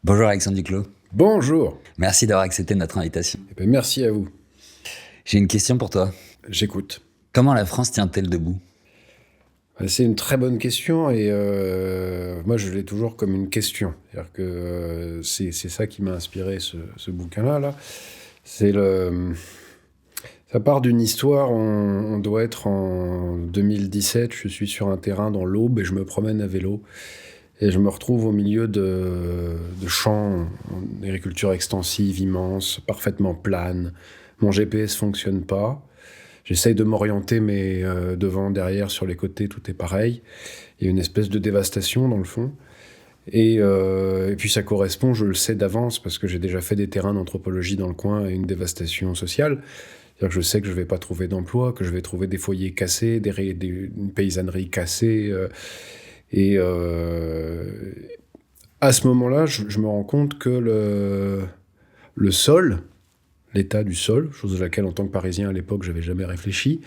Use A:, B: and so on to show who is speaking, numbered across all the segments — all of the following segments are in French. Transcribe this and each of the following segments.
A: Bonjour Alexandre Duclos,
B: Bonjour.
A: merci d'avoir accepté notre invitation.
B: Eh ben, merci à vous.
A: J'ai une question pour toi.
B: J'écoute.
A: Comment la France tient-elle debout?
B: C'est une très bonne question et moi je l'ai toujours comme une question. C'est-à-dire que c'est ça qui m'a inspiré ce bouquin-là. Là. C'est ça part d'une histoire, on doit être en 2017, je suis sur un terrain dans l'Aube et je me promène à vélo. Et je me retrouve au milieu de champs, en agriculture extensive, immense, parfaitement plane. Mon GPS fonctionne pas. J'essaye de m'orienter, mais devant, derrière, sur les côtés, tout est pareil. Il y a une espèce de dévastation dans le fond. Et puis ça correspond, je le sais d'avance, parce que j'ai déjà fait des terrains d'anthropologie dans le coin, à une dévastation sociale. C'est-à-dire que je sais que je ne vais pas trouver d'emploi, que je vais trouver des foyers cassés, une paysannerie cassée. À ce moment-là, je me rends compte que le sol, l'état du sol, chose à laquelle en tant que Parisien à l'époque j'avais jamais réfléchi,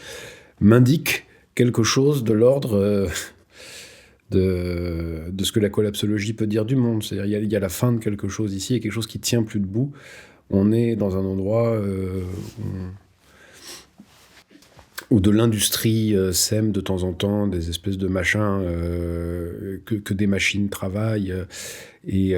B: m'indique quelque chose de l'ordre de ce que la collapsologie peut dire du monde. C'est-à-dire il y a la fin de quelque chose ici, il y a quelque chose qui tient plus debout. On est dans un endroit où de l'industrie sème de temps en temps des espèces de machins que des machines travaillent et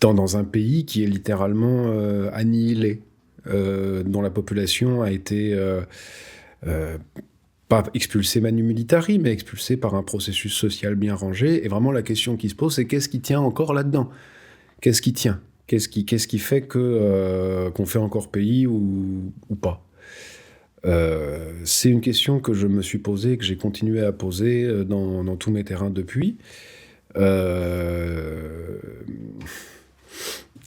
B: dans un pays qui est littéralement annihilé, dont la population a été pas expulsée manu militari, mais expulsée par un processus social bien rangé. Et vraiment, la question qui se pose, c'est qu'est-ce qui tient encore là-dedans? Qu'est-ce qui tient? Qu'est-ce qui fait qu'on fait encore pays ou pas? C'est une question que je me suis posée, que j'ai continué à poser dans tous mes terrains depuis.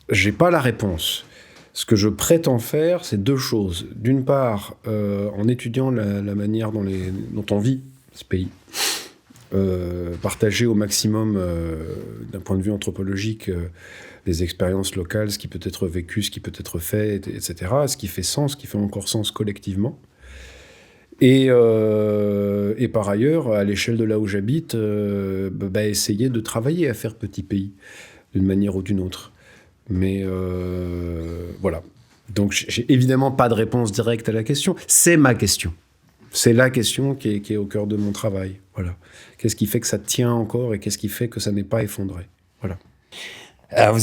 B: J'ai pas la réponse. Ce que je prétends faire, c'est deux choses. D'une part, en étudiant la manière dont on vit ce pays, partager au maximum, d'un point de vue anthropologique, des expériences locales, ce qui peut être vécu, ce qui peut être fait, etc., ce qui fait sens, ce qui fait encore sens collectivement. Et par ailleurs, à l'échelle de là où j'habite, essayer de travailler à faire petit pays, d'une manière ou d'une autre. Mais voilà. Donc j'ai évidemment pas de réponse directe à la question. C'est ma question. C'est la question qui est au cœur de mon travail. Voilà. Qu'est-ce qui fait que ça tient encore et qu'est-ce qui fait que ça n'est pas effondré? Voilà.
A: Alors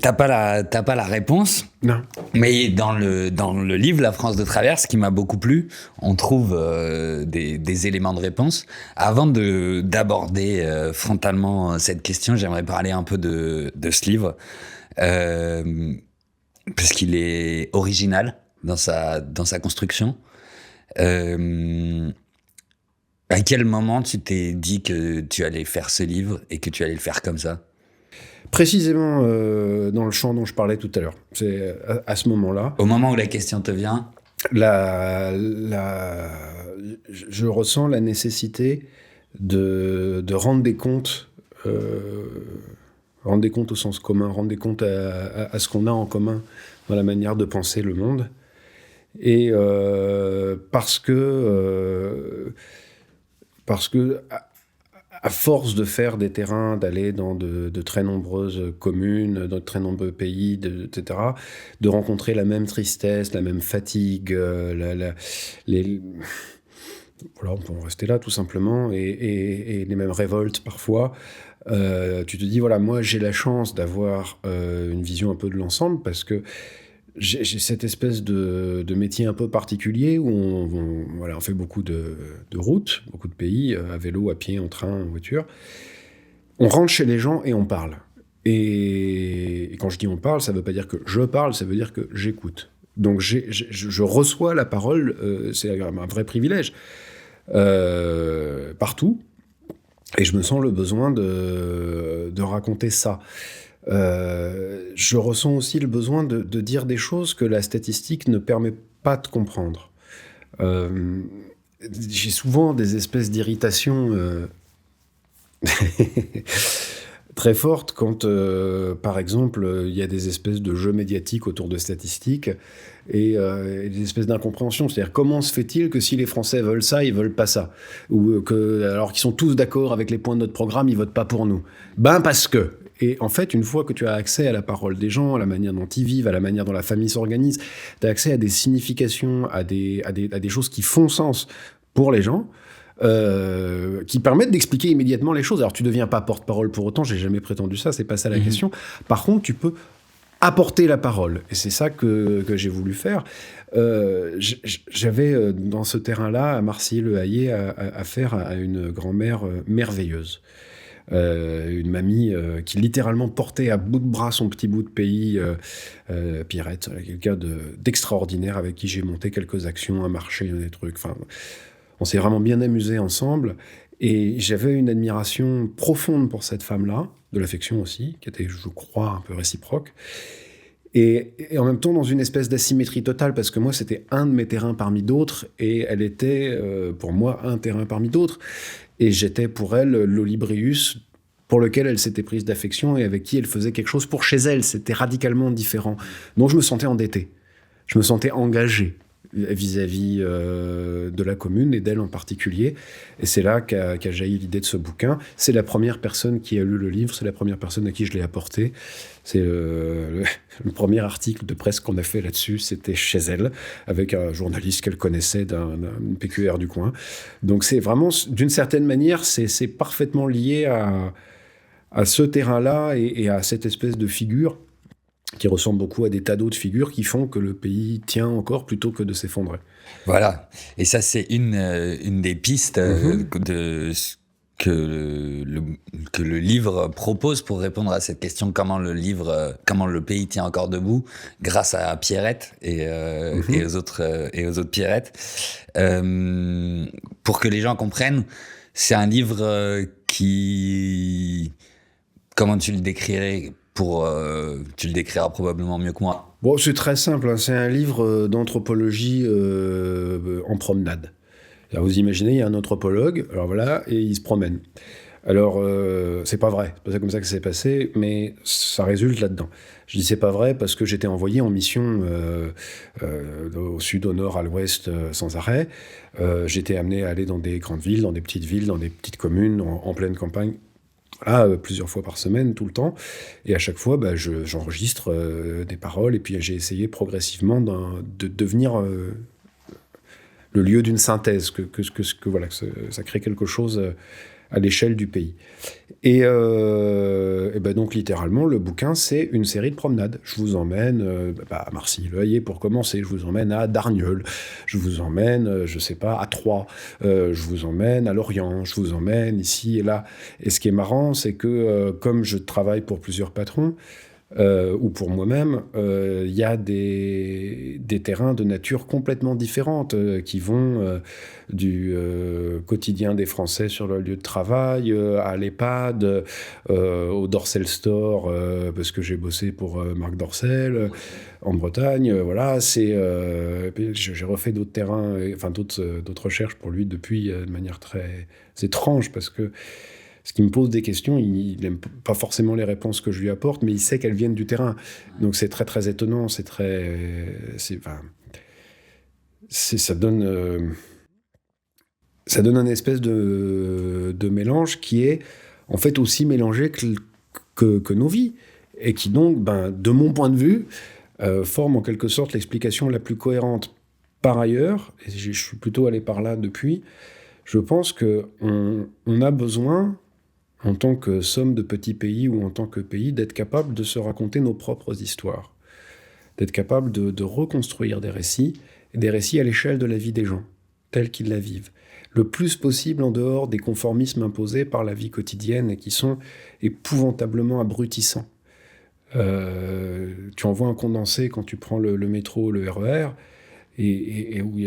A: t'as pas la réponse,
B: Non.
A: mais dans le livre La France de travers, ce qui m'a beaucoup plu, on trouve des éléments de réponse. Avant d'aborder frontalement cette question, j'aimerais parler un peu de ce livre. Parce qu'il est original dans sa construction. À quel moment tu t'es dit que tu allais faire ce livre et que tu allais le faire comme ça?
B: Précisément dans le champ dont je parlais tout à l'heure. C'est à ce moment-là.
A: Au moment où la question te vient?
B: Je ressens la nécessité de rendre des comptes. Rendre des comptes au sens commun, rendre des comptes à ce qu'on a en commun dans la manière de penser le monde. Et parce que à force de faire des terrains, d'aller dans de très nombreuses communes, dans de très nombreux pays, etc., de rencontrer la même tristesse, la même fatigue, voilà, on peut en rester là tout simplement, et les mêmes révoltes parfois. Tu te dis, voilà, moi j'ai la chance d'avoir une vision un peu de l'ensemble parce que j'ai cette espèce de métier un peu particulier où on fait beaucoup de routes, beaucoup de pays, à vélo, à pied, en train, en voiture. On rentre chez les gens et on parle. Et quand je dis on parle, ça ne veut pas dire que je parle, ça veut dire que j'écoute. Donc je reçois la parole, c'est un vrai privilège, partout. Et je me sens le besoin de raconter ça. Je ressens aussi le besoin de dire des choses que la statistique ne permet pas de comprendre. J'ai souvent des espèces d'irritations très forte quand, par exemple, il y a des espèces de jeux médiatiques autour de statistiques et des espèces d'incompréhension. C'est-à-dire, comment se fait-il que si les Français veulent ça, ils veulent pas ça? Ou alors qu'ils sont tous d'accord avec les points de notre programme, ils votent pas pour nous. Ben parce que... Et en fait, une fois que tu as accès à la parole des gens, à la manière dont ils vivent, à la manière dont la famille s'organise, tu as accès à des significations, à des choses qui font sens pour les gens, qui permettent d'expliquer immédiatement les choses. Alors, tu ne deviens pas porte-parole pour autant, j'ai jamais prétendu ça, c'est pas ça la question. Par contre, tu peux apporter la parole. Et c'est ça que j'ai voulu faire. J'avais dans ce terrain-là, à Marcilly-le-Hayer, affaire à une grand-mère merveilleuse. Une mamie qui littéralement portait à bout de bras son petit bout de pays, Pierrette, quelqu'un d'extraordinaire avec qui j'ai monté quelques actions, un marché, des trucs. Enfin, on s'est vraiment bien amusés ensemble. Et j'avais une admiration profonde pour cette femme-là, de l'affection aussi, qui était, je crois, un peu réciproque. Et en même temps, dans une espèce d'asymétrie totale, parce que moi, c'était un de mes terrains parmi d'autres, et elle était, pour moi, un terrain parmi d'autres. Et j'étais pour elle l'Olibrius pour lequel elle s'était prise d'affection et avec qui elle faisait quelque chose pour chez elle. C'était radicalement différent. Donc je me sentais endetté. Je me sentais engagé vis-à-vis de la commune et d'elle en particulier. Et c'est là qu'a jailli l'idée de ce bouquin. C'est la première personne qui a lu le livre, c'est la première personne à qui je l'ai apporté. C'est le premier article de presse qu'on a fait là-dessus, c'était chez elle, avec un journaliste qu'elle connaissait d'un PQR du coin. Donc c'est vraiment, d'une certaine manière, c'est parfaitement lié à ce terrain-là et à cette espèce de figure qui ressemble beaucoup à des tas d'autres figures qui font que le pays tient encore plutôt que de s'effondrer.
A: Voilà. Et ça, c'est une des pistes que le livre propose pour répondre à cette question, comment le pays tient encore debout, grâce à Pierrette et aux autres Pierrettes. Pour que les gens comprennent, c'est un livre qui... Comment tu le décrirais ? Tu le décriras probablement mieux que moi.
B: Bon, c'est très simple, hein. C'est un livre d'anthropologie en promenade. Alors, vous imaginez, il y a un anthropologue, alors voilà, et il se promène. Alors, c'est pas vrai, c'est pas comme ça que ça s'est passé, mais ça résulte là-dedans. Je dis c'est pas vrai parce que j'étais envoyé en mission au sud, au nord, à l'ouest, sans arrêt. J'étais amené à aller dans des grandes villes, dans des petites communes, en pleine campagne. Plusieurs fois par semaine, tout le temps. Et à chaque fois, j'enregistre des paroles. Et puis, j'ai essayé progressivement de devenir le lieu d'une synthèse, que ça crée quelque chose à l'échelle du pays. Et donc, littéralement, le bouquin, c'est une série de promenades. Je vous emmène à Marcilly-le-Hayer pour commencer. Je vous emmène à Darnieulles. Je vous emmène, je sais pas, à Troyes. Je vous emmène à Lorient. Je vous emmène ici et là. Et ce qui est marrant, c'est que comme je travaille pour plusieurs patrons, ou pour moi-même, il y a des terrains de nature complètement différente qui vont du quotidien des Français sur le lieu de travail, à l'EHPAD, au Dorsel Store, parce que j'ai bossé pour Marc Dorcel, en Bretagne. Voilà, j'ai refait d'autres terrains, d'autres recherches pour lui depuis de manière très étrange, parce que ce qui me pose des questions, il n'aime pas forcément les réponses que je lui apporte, mais il sait qu'elles viennent du terrain. Donc c'est très très étonnant, ça donne un espèce de mélange qui est en fait aussi mélangé que nos vies, et qui donc, de mon point de vue, forme en quelque sorte l'explication la plus cohérente. Par ailleurs, et je suis plutôt allé par là depuis, je pense qu'on a besoin, en tant que somme de petits pays ou en tant que pays, d'être capable de se raconter nos propres histoires, d'être capable de reconstruire des récits à l'échelle de la vie des gens, tels qu'ils la vivent, le plus possible en dehors des conformismes imposés par la vie quotidienne et qui sont épouvantablement abrutissants. Tu en vois un condensé quand tu prends le métro, le RER, et où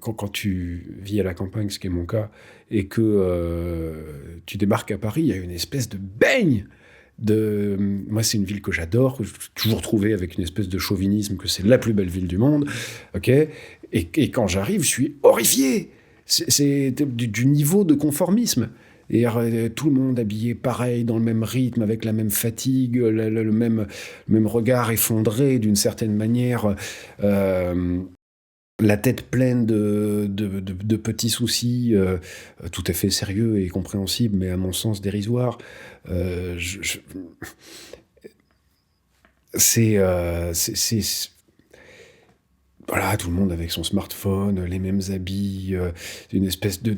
B: quand tu vis à la campagne, ce qui est mon cas, et que tu débarques à Paris, il y a une espèce de baigne moi, c'est une ville que j'adore, que j'ai toujours trouvé avec une espèce de chauvinisme que c'est la plus belle ville du monde, ok. Et quand j'arrive, je suis horrifié. C'est du niveau de conformisme. Et tout le monde habillé pareil, dans le même rythme, avec la même fatigue, le même regard effondré d'une certaine manière. La tête pleine de petits soucis, tout à fait sérieux et compréhensibles, mais à mon sens dérisoires. C'est voilà, tout le monde avec son smartphone, les mêmes habits, une espèce de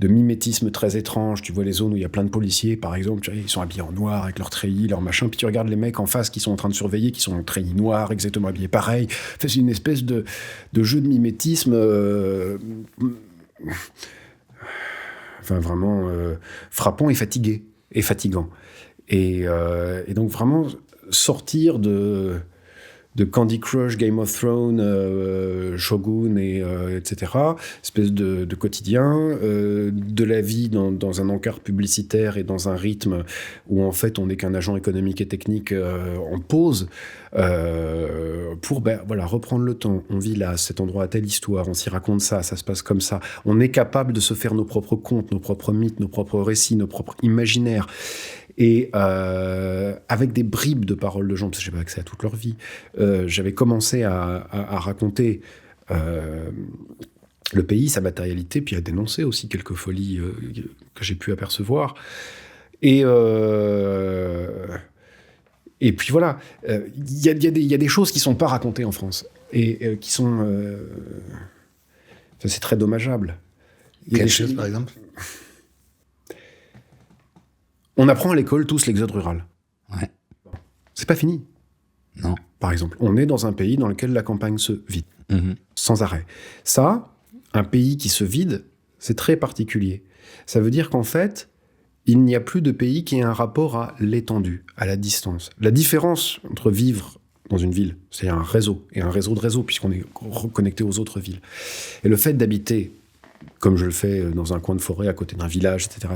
B: mimétisme très étrange. Tu vois les zones où il y a plein de policiers, par exemple, ils sont habillés en noir avec leurs treillis, leurs machins, puis tu regardes les mecs en face qui sont en train de surveiller, qui sont en treillis noirs, exactement habillés pareil. Enfin, c'est une espèce de jeu de mimétisme enfin, vraiment frappant et fatigant. Et donc vraiment sortir de Candy Crush, Game of Thrones, Shogun, etc. Espèce de quotidien, de la vie dans un encart publicitaire et dans un rythme où en fait on n'est qu'un agent économique et technique en pause, pour voilà, reprendre le temps. On vit là, cet endroit a telle histoire, on s'y raconte ça se passe comme ça. On est capable de se faire nos propres contes, nos propres mythes, nos propres récits, nos propres imaginaires. Et avec des bribes de paroles de gens, parce que je n'avais pas accès à toute leur vie, j'avais commencé à raconter le pays, sa matérialité, puis à dénoncer aussi quelques folies que j'ai pu apercevoir. Et puis voilà, il y a des choses qui ne sont pas racontées en France, et qui sont... c'est très dommageable.
A: Quelle chose, par exemple ?
B: On apprend à l'école tous l'exode rural.
A: Ouais.
B: C'est pas fini.
A: Non.
B: Par exemple, on est dans un pays dans lequel la campagne se vide, sans arrêt. Ça, un pays qui se vide, c'est très particulier. Ça veut dire qu'en fait, il n'y a plus de pays qui ait un rapport à l'étendue, à la distance. La différence entre vivre dans une ville, c'est un réseau, et un réseau de réseaux, puisqu'on est reconnecté aux autres villes. Et le fait d'habiter, comme je le fais dans un coin de forêt à côté d'un village, etc.,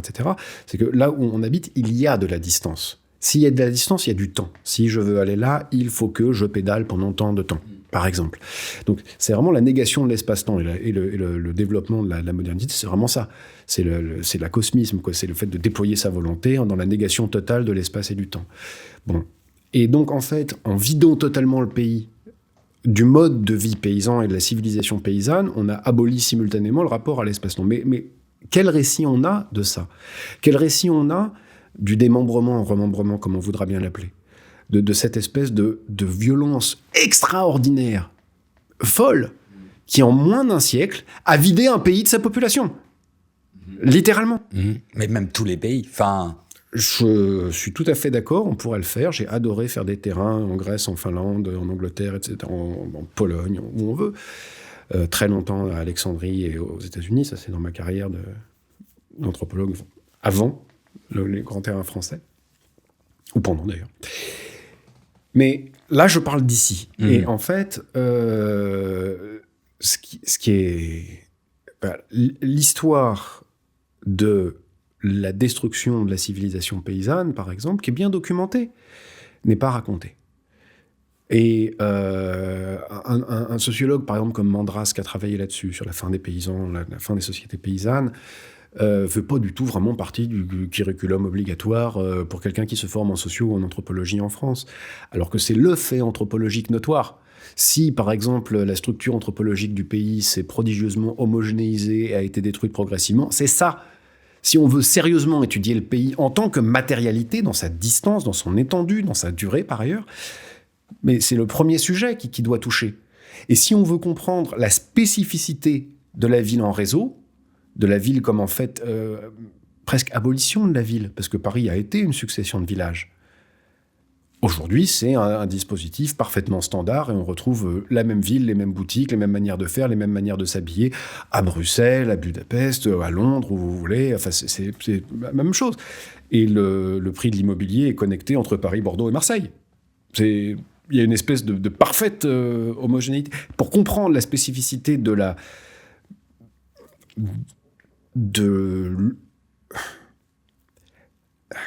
B: c'est que là où on habite, il y a de la distance. S'il y a de la distance, il y a du temps. Si je veux aller là, il faut que je pédale pendant tant de temps, par exemple. Donc, c'est vraiment la négation de l'espace-temps et le développement de la modernité, c'est vraiment ça. C'est l'acosmisme, quoi. C'est le fait de déployer sa volonté dans la négation totale de l'espace et du temps. Bon. Et donc, en fait, en vidant totalement le pays du mode de vie paysan et de la civilisation paysanne, on a aboli simultanément le rapport à l'espace-temps. Mais quel récit on a de ça ? Quel récit on a du démembrement, remembrement, comme on voudra bien l'appeler, de cette espèce de violence extraordinaire, folle, qui en moins d'un siècle a vidé un pays de sa population. Littéralement.
A: Mais même tous les pays. Enfin...
B: Je suis tout à fait d'accord, on pourrait le faire. J'ai adoré faire des terrains en Grèce, en Finlande, en Angleterre, etc., en Pologne, où on veut. Très longtemps à Alexandrie et aux États-Unis, ça c'est dans ma carrière d'anthropologue avant les grands terrains français, ou pendant d'ailleurs. Mais là, je parle d'ici. Et en fait, ce qui est... l'histoire de la destruction de la civilisation paysanne, par exemple, qui est bien documentée, n'est pas racontée. Et un sociologue, par exemple, comme Mandras, qui a travaillé là-dessus, sur la fin des paysans, la fin des sociétés paysannes, fait pas du tout vraiment partie du curriculum obligatoire pour quelqu'un qui se forme en socio ou en anthropologie en France. Alors que c'est le fait anthropologique notoire. Si, par exemple, la structure anthropologique du pays s'est prodigieusement homogénéisée et a été détruite progressivement, c'est ça. Si on veut sérieusement étudier le pays en tant que matérialité, dans sa distance, dans son étendue, dans sa durée par ailleurs, mais c'est le premier sujet qui doit toucher. Et si on veut comprendre la spécificité de la ville en réseau, de la ville comme en fait presque abolition de la ville, parce que Paris a été une succession de villages. Aujourd'hui, c'est un dispositif parfaitement standard et on retrouve la même ville, les mêmes boutiques, les mêmes manières de faire, les mêmes manières de s'habiller à Bruxelles, à Budapest, à Londres, où vous voulez. Enfin, c'est la même chose. Et le prix de l'immobilier est connecté entre Paris, Bordeaux et Marseille. Il y a une espèce de parfaite homogénéité. Pour comprendre la spécificité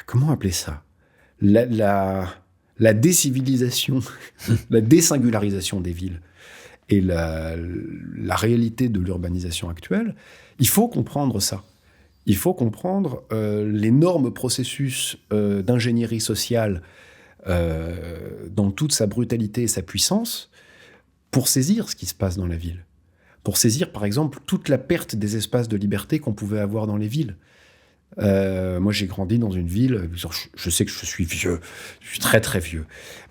B: comment appeler ça ? La décivilisation, la désingularisation des villes et la réalité de l'urbanisation actuelle, il faut comprendre ça. il faut comprendre l'énorme processus d'ingénierie sociale dans toute sa brutalité et sa puissance pour saisir ce qui se passe dans la ville. Pour saisir, par exemple, toute la perte des espaces de liberté qu'on pouvait avoir dans les villes. Moi, j'ai grandi dans une ville, je sais que je suis vieux, je suis très très vieux,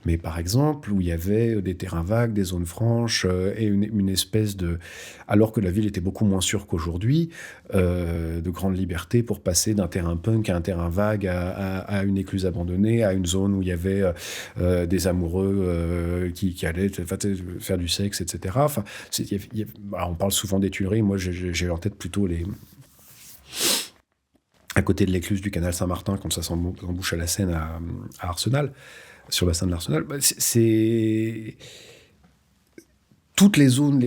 B: mais par exemple, où il y avait des terrains vagues, des zones franches, et une espèce de... Alors que la ville était beaucoup moins sûre qu'aujourd'hui, de grande liberté pour passer d'un terrain punk à un terrain vague, à une écluse abandonnée, à une zone où il y avait des amoureux qui allaient faire du sexe, etc. Enfin, on parle souvent des Tuileries, moi j'ai en tête plutôt à côté de l'écluse du canal Saint-Martin, quand ça s'embouche à la Seine à Arsenal, sur le bassin de l'Arsenal, c'est toutes les zones,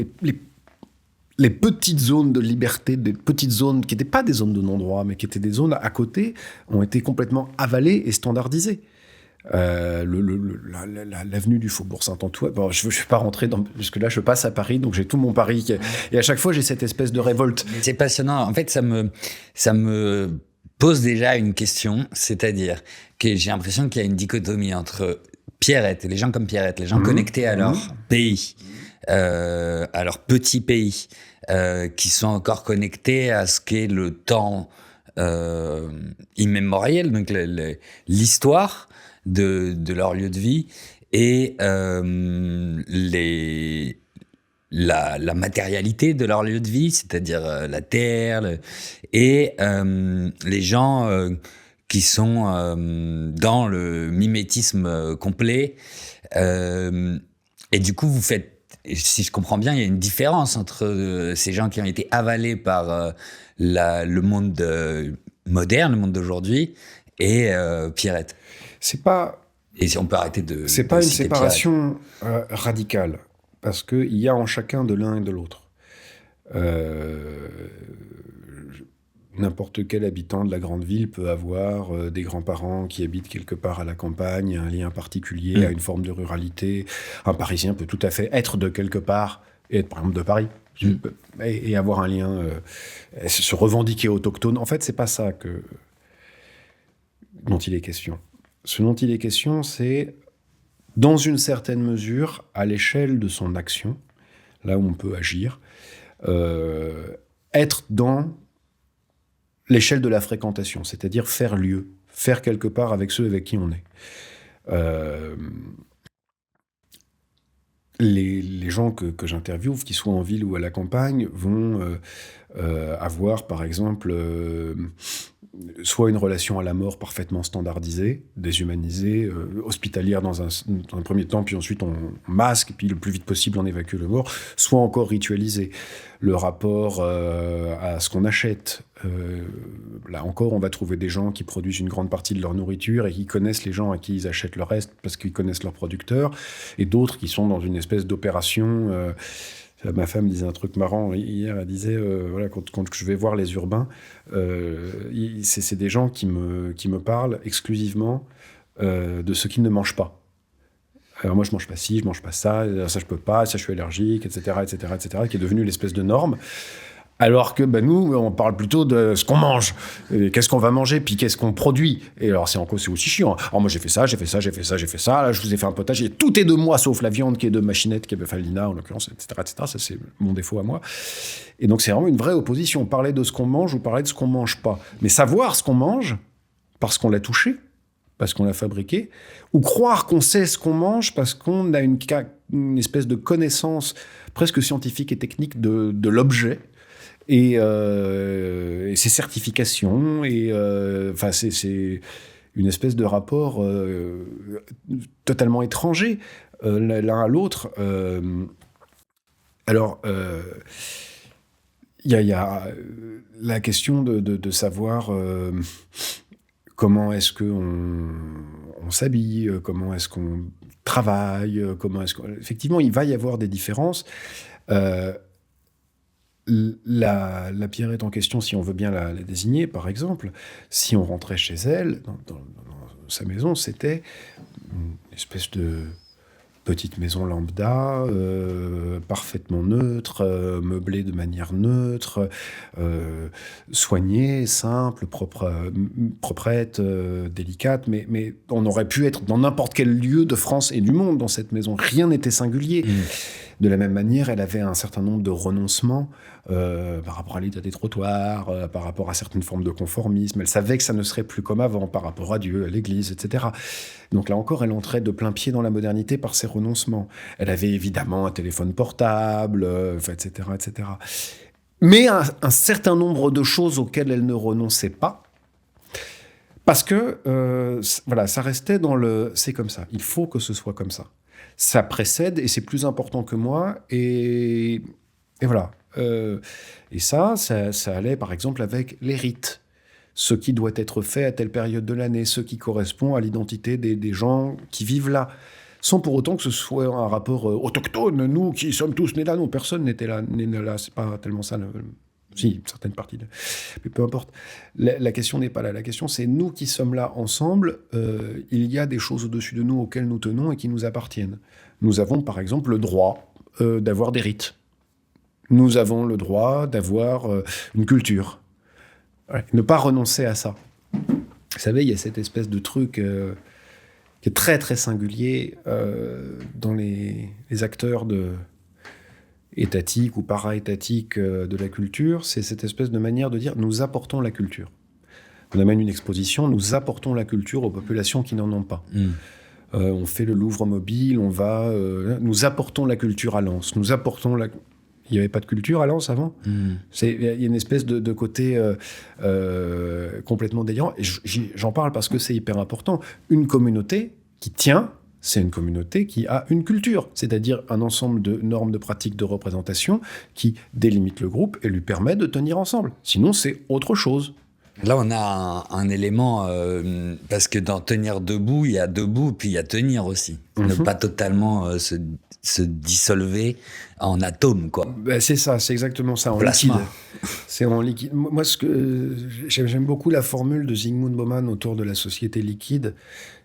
B: les petites zones de liberté, des petites zones qui n'étaient pas des zones de non-droit, mais qui étaient des zones à côté, ont été complètement avalées et standardisées. L'avenue du Faubourg Saint-Antoine. Bon, je ne vais pas rentrer jusque là. Je passe à Paris, donc j'ai tout mon Paris. Et à chaque fois, j'ai cette espèce de révolte.
A: C'est passionnant. En fait, ça me pose déjà une question, c'est-à-dire que j'ai l'impression qu'il y a une dichotomie entre Pierrette, les gens comme Pierrette, les gens connectés à leur pays, à leur petit pays, qui sont encore connectés à ce qu'est le temps immémoriel, donc l'histoire de leur lieu de vie, et la matérialité de leur lieu de vie, c'est-à-dire la terre, et les gens qui sont dans le mimétisme complet. Et du coup, vous faites, si je comprends bien, il y a une différence entre ces gens qui ont été avalés par le monde moderne, le monde d'aujourd'hui, et Pierrette.
B: C'est pas...
A: Et si on peut arrêter de...
B: C'est pas une séparation radicale. Parce qu'il y a en chacun de l'un et de l'autre. N'importe quel habitant de la grande ville peut avoir des grands-parents qui habitent quelque part à la campagne, un lien particulier à une forme de ruralité. Un Parisien peut tout à fait être de quelque part et être par exemple de Paris et avoir un lien, se revendiquer autochtone. En fait, c'est pas ça dont il est question. Ce dont il est question, c'est dans une certaine mesure, à l'échelle de son action, là où on peut agir, être dans l'échelle de la fréquentation, c'est-à-dire faire lieu, faire quelque part avec ceux avec qui on est. Les gens que j'interviewe, qu'ils soient en ville ou à la campagne, vont avoir, par exemple, soit une relation à la mort parfaitement standardisée, déshumanisée, hospitalière dans un premier temps, puis ensuite on masque, puis le plus vite possible on évacue le mort, soit encore ritualisée. Le rapport à ce qu'on achète. Là encore, on va trouver des gens qui produisent une grande partie de leur nourriture et qui connaissent les gens à qui ils achètent le reste parce qu'ils connaissent leurs producteurs, et d'autres qui sont dans une espèce d'opération... Ma femme disait un truc marrant hier, elle disait, voilà, quand je vais voir les urbains, c'est des gens qui me parlent exclusivement de ce qu'ils ne mangent pas. Alors moi, je mange pas ci, je mange pas ça, ça je peux pas, ça je suis allergique, etc., etc., etc., qui est devenu l'espèce de norme. Alors que nous, on parle plutôt de ce qu'on mange. Et qu'est-ce qu'on va manger, puis qu'est-ce qu'on produit. Et alors, c'est aussi chiant. Alors moi, j'ai fait ça. Là, je vous ai fait un potage. Et tout est de moi, sauf la viande qui est de Machinette, qui est de Falina, en l'occurrence, etc., etc. Ça, c'est mon défaut à moi. Et donc, c'est vraiment une vraie opposition. Parler de ce qu'on mange ou parler de ce qu'on mange pas. Mais savoir ce qu'on mange, parce qu'on l'a touché, parce qu'on l'a fabriqué, ou croire qu'on sait ce qu'on mange parce qu'on a une espèce de connaissance presque scientifique et technique de l'objet, et ses certifications, et c'est une espèce de rapport totalement étranger l'un à l'autre. Alors, il y a la question de savoir comment est-ce qu'on s'habille, comment est-ce qu'on travaille, effectivement, il va y avoir des différences. La Pierrette en question, si on veut bien la désigner, par exemple, si on rentrait chez elle, dans sa maison, c'était une espèce de petite maison lambda, parfaitement neutre, meublée de manière neutre, soignée, simple, proprette, délicate. Mais on aurait pu être dans n'importe quel lieu de France et du monde dans cette maison. Rien n'était singulier. De la même manière, elle avait un certain nombre de renoncements par rapport à l'état des trottoirs, par rapport à certaines formes de conformisme. Elle savait que ça ne serait plus comme avant par rapport à Dieu, à l'Église, etc. Donc là encore, elle entrait de plein pied dans la modernité par ses renoncements. Elle avait évidemment un téléphone portable, etc., etc. Mais un certain nombre de choses auxquelles elle ne renonçait pas, parce que voilà, ça restait dans le « c'est comme ça, il faut que ce soit comme ça ». Ça précède et c'est plus important que moi, et voilà. Et ça allait par exemple avec les rites. Ce qui doit être fait à telle période de l'année, ce qui correspond à l'identité des gens qui vivent là. Sans pour autant que ce soit un rapport autochtone, nous qui sommes tous nés là. Non, personne n'était là, né là, c'est pas tellement ça. Si, une certaine partie. Mais peu importe. La question n'est pas là. La question, c'est nous qui sommes là ensemble. Il y a des choses au-dessus de nous auxquelles nous tenons et qui nous appartiennent. Nous avons, par exemple, le droit d'avoir des rites. Nous avons le droit d'avoir une culture. Ouais. Ne pas renoncer à ça. Vous savez, il y a cette espèce de truc qui est très, très singulier dans les acteurs étatiques ou para-étatiques de la culture. C'est cette espèce de manière de dire « nous apportons la culture ». On amène une exposition, nous apportons la culture aux populations qui n'en ont pas. On fait le Louvre mobile, on va... nous apportons la culture à Lens, nous apportons la... Il n'y avait pas de culture à Lens avant. Il y a une espèce de côté complètement délirant. Et j'en parle parce que c'est hyper important. Une communauté qui tient, c'est une communauté qui a une culture, c'est-à-dire un ensemble de normes, de pratiques, de représentation qui délimitent le groupe et lui permet de tenir ensemble. Sinon, c'est autre chose.
A: Là, on a un élément, parce que dans tenir debout, il y a debout, puis il y a tenir aussi. Ne pas totalement se dissolver en atomes, quoi.
B: Ben, c'est ça, c'est exactement ça, en
A: plasma.
B: Liquide. C'est en liquide. Moi, j'aime beaucoup la formule de Zygmunt Bauman autour de la société liquide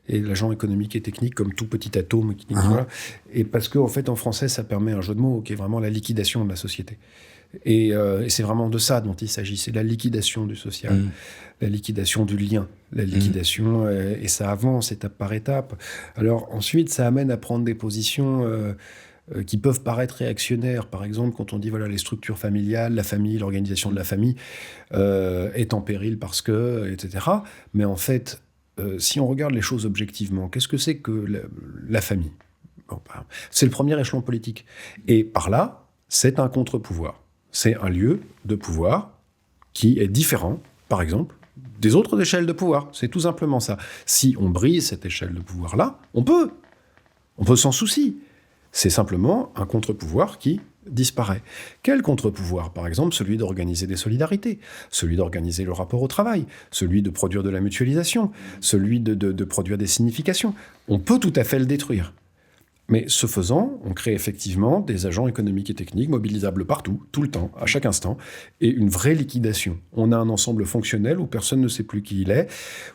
B: et l'agent économique et technique comme tout petit atome. Voilà. Et parce qu'en fait, en français, ça permet un jeu de mots qui est vraiment la liquidation de la société. Et c'est vraiment de ça dont il s'agit. C'est la liquidation du social, la liquidation du lien, la liquidation, et ça avance étape par étape. Alors ensuite, ça amène à prendre des positions qui peuvent paraître réactionnaires. Par exemple, quand on dit voilà, les structures familiales, la famille, l'organisation de la famille est en péril parce que, etc. Mais en fait, si on regarde les choses objectivement, qu'est-ce que c'est que la famille ? Bon, c'est le premier échelon politique. Et par là, c'est un contre-pouvoir. C'est un lieu de pouvoir qui est différent, par exemple, des autres échelles de pouvoir. C'est tout simplement ça. Si on brise cette échelle de pouvoir-là, on peut sans souci. C'est simplement un contre-pouvoir qui disparaît. Quel contre-pouvoir ? Par exemple, celui d'organiser des solidarités, celui d'organiser le rapport au travail, celui de produire de la mutualisation, celui de produire des significations. On peut tout à fait le détruire. Mais ce faisant, on crée effectivement des agents économiques et techniques mobilisables partout, tout le temps, à chaque instant, et une vraie liquidation. On a un ensemble fonctionnel où personne ne sait plus qui il est,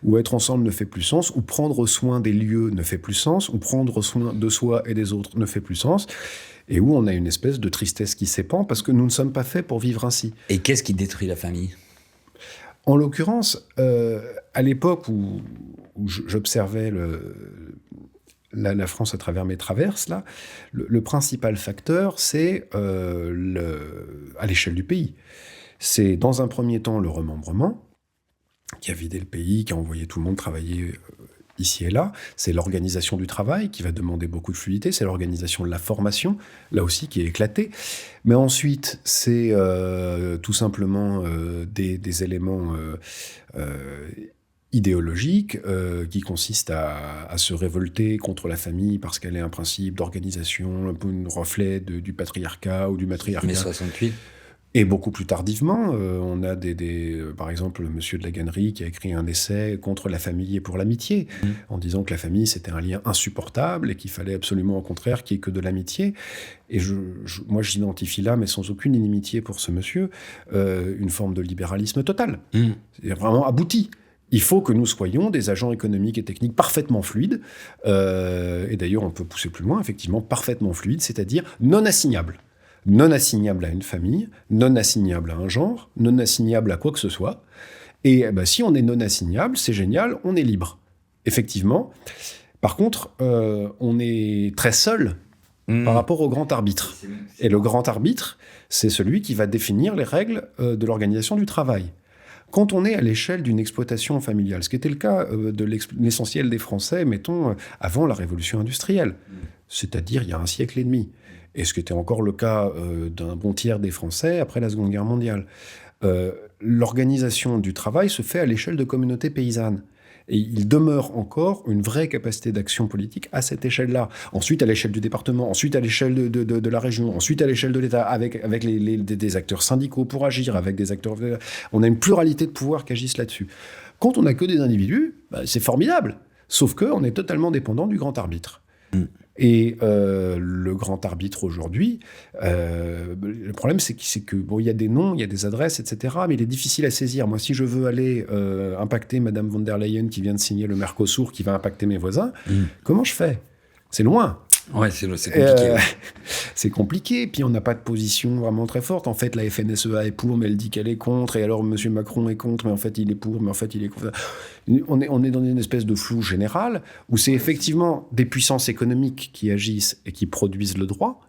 B: où être ensemble ne fait plus sens, où prendre soin des lieux ne fait plus sens, où prendre soin de soi et des autres ne fait plus sens, et où on a une espèce de tristesse qui s'épand parce que nous ne sommes pas faits pour vivre ainsi.
A: Et qu'est-ce qui détruit la famille ?
B: En l'occurrence, à l'époque où j'observais la France à travers mes traverses, là, le principal facteur, c'est à l'échelle du pays. C'est dans un premier temps le remembrement, qui a vidé le pays, qui a envoyé tout le monde travailler ici et là. C'est l'organisation du travail, qui va demander beaucoup de fluidité. C'est l'organisation de la formation, là aussi, qui est éclatée. Mais ensuite, c'est tout simplement des éléments idéologique qui consiste à se révolter contre la famille parce qu'elle est un principe d'organisation, un peu un reflet du patriarcat ou du matriarcat.
A: Mais 68.
B: Et beaucoup plus tardivement, on a par exemple, Monsieur de la Gannerie qui a écrit un essai contre la famille et pour l'amitié, en disant que la famille, c'était un lien insupportable et qu'il fallait absolument, au contraire, qu'il n'y ait que de l'amitié. Et moi, j'identifie là, mais sans aucune inimitié pour ce monsieur, une forme de libéralisme total. C'est vraiment abouti. Il faut que nous soyons des agents économiques et techniques parfaitement fluides, et d'ailleurs on peut pousser plus loin, effectivement, parfaitement fluides, c'est-à-dire non assignables. Non assignables à une famille, non assignables à un genre, non assignables à quoi que ce soit. Et si on est non assignable, c'est génial, on est libre. Effectivement. Par contre, on est très seul par rapport au grand arbitre. Et le grand arbitre, c'est celui qui va définir les règles de l'organisation du travail. Quand on est à l'échelle d'une exploitation familiale, ce qui était le cas de l'essentiel des Français, mettons, avant la révolution industrielle, c'est-à-dire il y a un siècle et demi, et ce qui était encore le cas d'un bon tiers des Français après la Seconde Guerre mondiale, l'organisation du travail se fait à l'échelle de communautés paysannes. Et il demeure encore une vraie capacité d'action politique à cette échelle-là. Ensuite, à l'échelle du département, ensuite à l'échelle de la région, ensuite à l'échelle de l'État, avec des acteurs syndicaux pour agir, avec des acteurs... On a une pluralité de pouvoirs qui agissent là-dessus. Quand on n'a que des individus, c'est formidable. Sauf qu'on est totalement dépendant du grand arbitre. Et le grand arbitre aujourd'hui, le problème c'est que il y a des noms, il y a des adresses, etc. Mais il est difficile à saisir. Moi, si je veux aller impacter Madame von der Leyen qui vient de signer le Mercosur, qui va impacter mes voisins, comment je fais ? C'est loin.
A: Ouais, c'est compliqué.
B: C'est compliqué. Puis on n'a pas de position vraiment très forte. En fait, la FNSEA est pour, mais elle dit qu'elle est contre. Et alors, M. Macron est contre, mais en fait, il est pour, mais en fait, il est contre. On est dans une espèce de flou général où c'est effectivement des puissances économiques qui agissent et qui produisent le droit,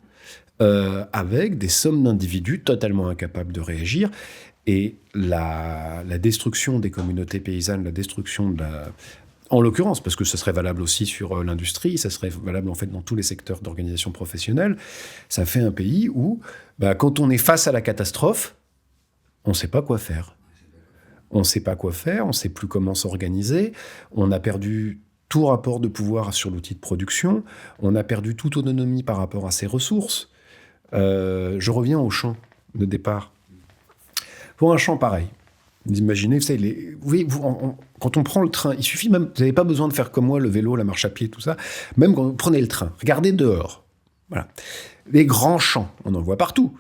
B: avec des sommes d'individus totalement incapables de réagir. Et la destruction des communautés paysannes, la destruction de la... En l'occurrence, parce que ce serait valable aussi sur l'industrie, ça serait valable en fait dans tous les secteurs d'organisation professionnelle, ça fait un pays où, quand on est face à la catastrophe, on ne sait pas quoi faire. On ne sait pas quoi faire, on ne sait plus comment s'organiser, on a perdu tout rapport de pouvoir sur l'outil de production, on a perdu toute autonomie par rapport à ses ressources. Je reviens au champ de départ. Pour un champ pareil, vous imaginez, quand on prend le train, il suffit même, vous n'avez pas besoin de faire comme moi, le vélo, la marche à pied, tout ça. Même quand vous prenez le train, regardez dehors. Voilà. Les grands champs, on en voit partout,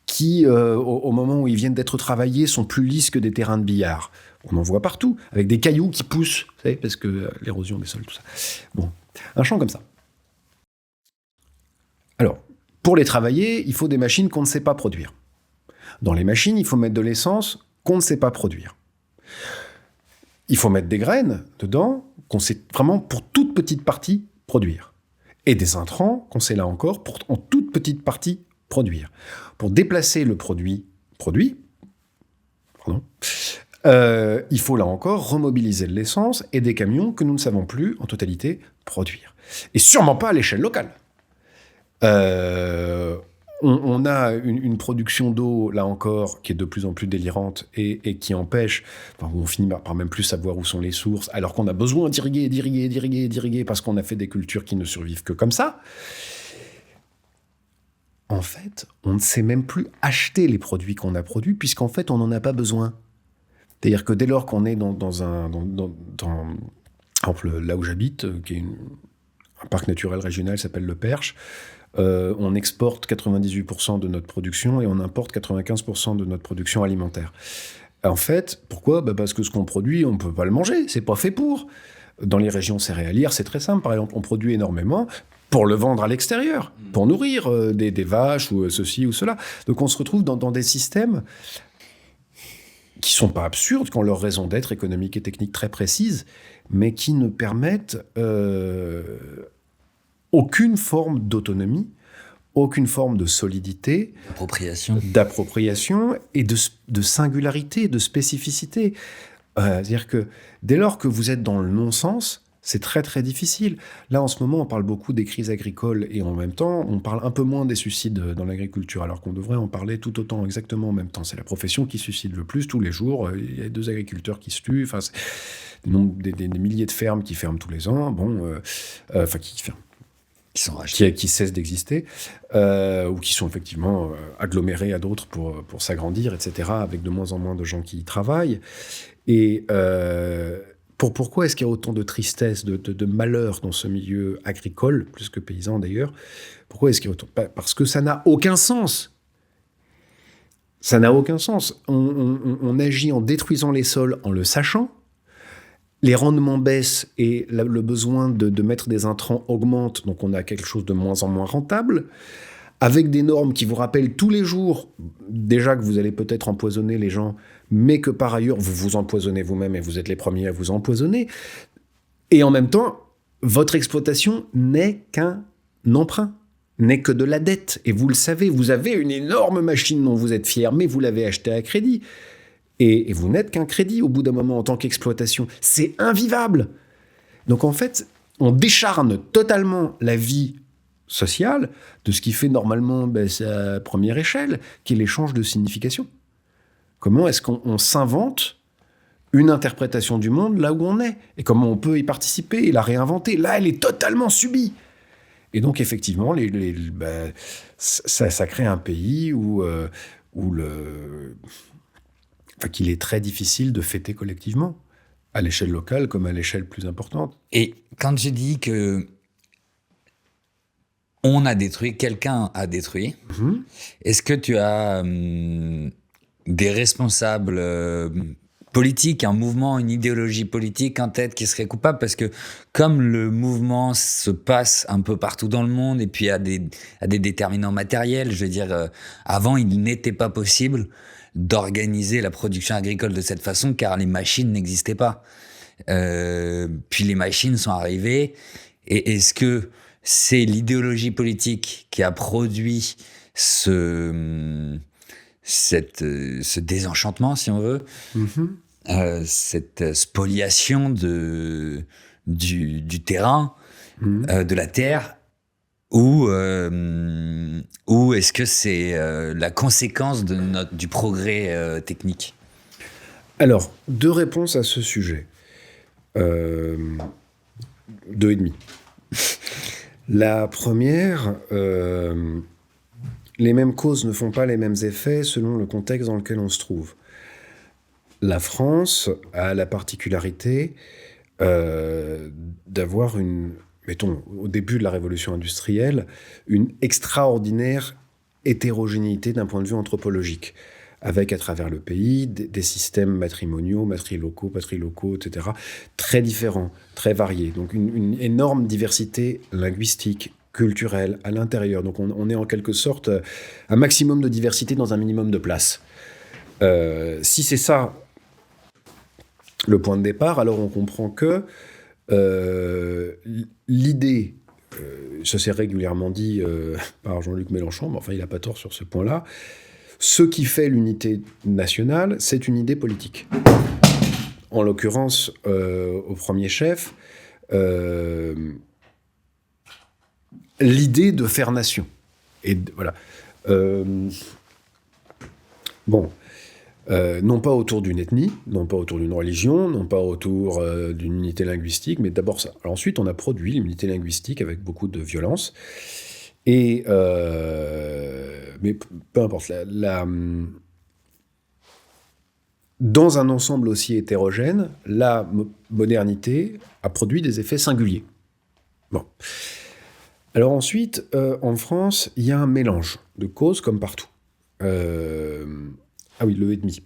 B: qui, au moment où ils viennent d'être travaillés, sont plus lisses que des terrains de billard. On en voit partout, avec des cailloux qui poussent, vous savez, parce que l'érosion des sols, tout ça. Bon, un champ comme ça. Alors, pour les travailler, il faut des machines qu'on ne sait pas produire. Dans les machines, il faut mettre de l'essence qu'on ne sait pas produire. Il faut mettre des graines dedans qu'on sait vraiment pour toute petite partie produire. Et des intrants qu'on sait là encore pour en toute petite partie produire. Pour déplacer le produit, il faut là encore remobiliser de l'essence et des camions que nous ne savons plus en totalité produire. Et sûrement pas à l'échelle locale. On a une production d'eau, là encore, qui est de plus en plus délirante et qui empêche, on finit par même plus savoir où sont les sources, alors qu'on a besoin d'irriguer, parce qu'on a fait des cultures qui ne survivent que comme ça. En fait, on ne sait même plus acheter les produits qu'on a produits, puisqu'en fait, on n'en a pas besoin. C'est-à-dire que dès lors qu'on est dans par exemple, là où j'habite, qui est un parc naturel régional, s'appelle le Perche, on exporte 98% de notre production et on importe 95% de notre production alimentaire. En fait, pourquoi ? Parce que ce qu'on produit, on ne peut pas le manger, c'est pas fait pour. Dans les régions céréalières, c'est très simple. Par exemple, on produit énormément pour le vendre à l'extérieur, pour nourrir des vaches ou ceci ou cela. Donc on se retrouve dans des systèmes qui sont pas absurdes, qui ont leur raison d'être économique et technique très précise, mais qui ne permettent aucune forme d'autonomie, aucune forme de solidité, d'appropriation et de singularité, de spécificité. C'est-à-dire que dès lors que vous êtes dans le non-sens, c'est très très difficile. Là, en ce moment, on parle beaucoup des crises agricoles et en même temps, on parle un peu moins des suicides dans l'agriculture, alors qu'on devrait en parler tout autant, exactement en même temps. C'est la profession qui suicide le plus tous les jours. Il y a 2 agriculteurs qui se tuent. Enfin, c'est des milliers de fermes qui ferment tous les ans. Qui ferment. Qui cessent d'exister, ou qui sont effectivement agglomérés à d'autres pour s'agrandir, etc., avec de moins en moins de gens qui y travaillent. Et pourquoi est-ce qu'il y a autant de tristesse, de malheur dans ce milieu agricole, plus que paysan d'ailleurs ? Pourquoi est-ce qu'il y a autant ? Parce que ça n'a aucun sens. Ça n'a aucun sens. On agit en détruisant les sols en le sachant, les rendements baissent et le besoin de mettre des intrants augmente, donc on a quelque chose de moins en moins rentable, avec des normes qui vous rappellent tous les jours, déjà que vous allez peut-être empoisonner les gens, mais que par ailleurs, vous vous empoisonnez vous-même et vous êtes les premiers à vous empoisonner. Et en même temps, votre exploitation n'est qu'un emprunt, n'est que de la dette. Et vous le savez, vous avez une énorme machine dont vous êtes fier, mais vous l'avez achetée à crédit. Et vous n'êtes qu'un crédit au bout d'un moment en tant qu'exploitation. C'est invivable. Donc en fait, on décharne totalement la vie sociale de ce qui fait normalement sa première échelle, qui est l'échange de signification. Comment est-ce qu'on s'invente une interprétation du monde là où on est, et comment on peut y participer et la réinventer. Là, elle est totalement subie. Et donc, effectivement, ça crée un pays où qu'il est très difficile de fêter collectivement, à l'échelle locale comme à l'échelle plus importante.
A: Et quand je dis que on a détruit, quelqu'un a détruit, est-ce que tu as des responsables politique, un mouvement, une idéologie politique en tête qui serait coupable, parce que comme le mouvement se passe un peu partout dans le monde et puis à des déterminants matériels, je veux dire, avant il n'était pas possible d'organiser la production agricole de cette façon car les machines n'existaient pas. Puis les machines sont arrivées, et est-ce que c'est l'idéologie politique qui a produit ce désenchantement, si on veut, cette spoliation du terrain, de la terre, ou est-ce que c'est la conséquence du progrès technique?
B: Alors, 2 réponses à ce sujet. 2 et demi. La première... les mêmes causes ne font pas les mêmes effets selon le contexte dans lequel on se trouve. La France a la particularité d'avoir mettons, au début de la révolution industrielle, une extraordinaire hétérogénéité d'un point de vue anthropologique, avec à travers le pays des systèmes matrimoniaux, matrilocaux, etc., très différents, très variés. Donc une énorme diversité linguistique, culturelle, à l'intérieur. Donc on est en quelque sorte un maximum de diversité dans un minimum de place. Si c'est ça le point de départ, alors on comprend que l'idée, ça s'est régulièrement dit par Jean-Luc Mélenchon, mais enfin il n'a pas tort sur ce point-là, ce qui fait l'unité nationale, c'est une idée politique. En l'occurrence, au premier chef, l'idée de faire nation. Et voilà. Non pas autour d'une ethnie, non pas autour d'une religion, non pas autour d'une unité linguistique, mais d'abord ça. Alors ensuite, on a produit l'unité linguistique avec beaucoup de violence. Et mais peu importe. Dans un ensemble aussi hétérogène, la modernité a produit des effets singuliers. Bon. Alors ensuite, en France, il y a un mélange de causes comme partout. Ah oui, le et demi.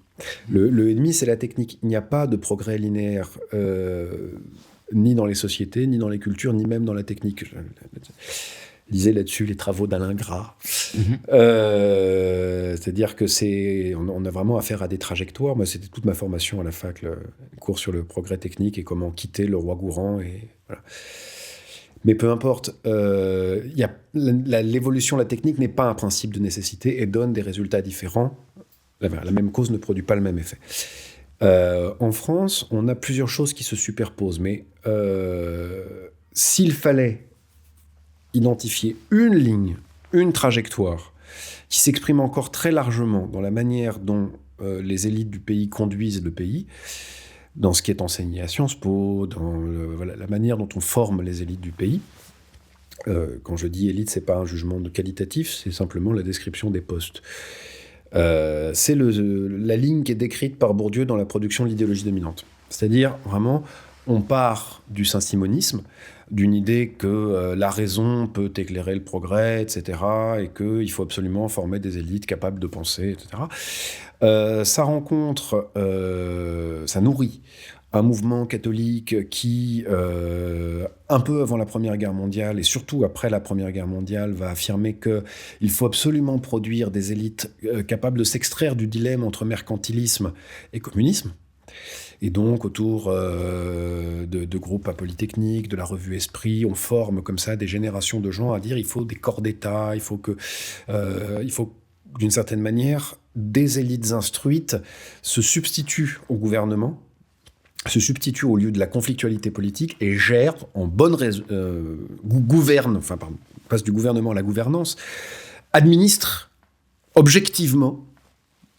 B: Le et demi, c'est la technique. Il n'y a pas de progrès linéaire, ni dans les sociétés, ni dans les cultures, ni même dans la technique. Je lisais là-dessus les travaux d'Alain Gras. C'est-à-dire que on a vraiment affaire à des trajectoires. Moi, c'était toute ma formation à la fac, le cours sur le progrès technique et comment quitter le roi Gourand. Et voilà. Mais peu importe, l'évolution de la technique n'est pas un principe de nécessité et donne des résultats différents. La même cause ne produit pas le même effet. En France, on a plusieurs choses qui se superposent, mais s'il fallait identifier une ligne, une trajectoire, qui s'exprime encore très largement dans la manière dont les élites du pays conduisent le pays, dans ce qui est enseigné à Sciences Po, dans la manière dont on forme les élites du pays. Quand je dis élite, c'est pas un jugement qualitatif, c'est simplement la description des postes. C'est la ligne qui est décrite par Bourdieu dans la production de l'idéologie dominante. C'est-à-dire, vraiment, on part du saint-simonisme, d'une idée que la raison peut éclairer le progrès, etc., et qu'il faut absolument former des élites capables de penser, etc. Ça nourrit un mouvement catholique qui, un peu avant la Première Guerre mondiale et surtout après la Première Guerre mondiale, va affirmer qu'il faut absolument produire des élites capables de s'extraire du dilemme entre mercantilisme et communisme. Et donc, autour de groupes à Polytechnique, de la revue Esprit, on forme comme ça des générations de gens à dire il faut des corps d'État, il faut d'une certaine manière, des élites instruites se substituent au gouvernement, se substituent au lieu de la conflictualité politique et gèrent en bonne gouvernent, enfin, pardon, passe du gouvernement à la gouvernance, administrent objectivement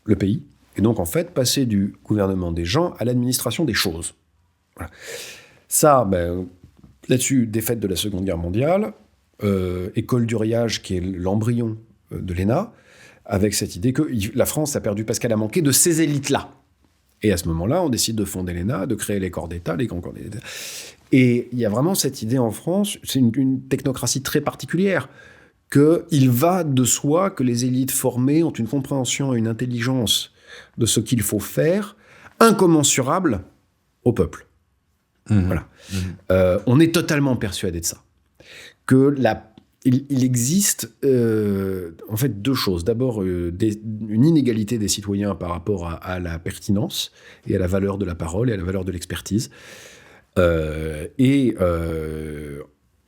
B: le pays. Et donc, en fait, passer du gouvernement des gens à l'administration des choses. Voilà. Ça, là-dessus, défaite de la Seconde Guerre mondiale, école d'Uriage, qui est l'embryon de l'ENA, avec cette idée que la France a perdu parce qu'elle a manqué de ces élites-là. Et à ce moment-là, on décide de fonder l'ENA, de créer les corps d'État, les grands corps d'État. Et il y a vraiment cette idée en France, c'est une technocratie très particulière, qu'il va de soi que les élites formées ont une compréhension et une intelligence de ce qu'il faut faire, incommensurable au peuple. Voilà. On est totalement persuadé de ça. Il existe en fait deux choses. D'abord, une inégalité des citoyens par rapport à la pertinence et à la valeur de la parole et à la valeur de l'expertise. Et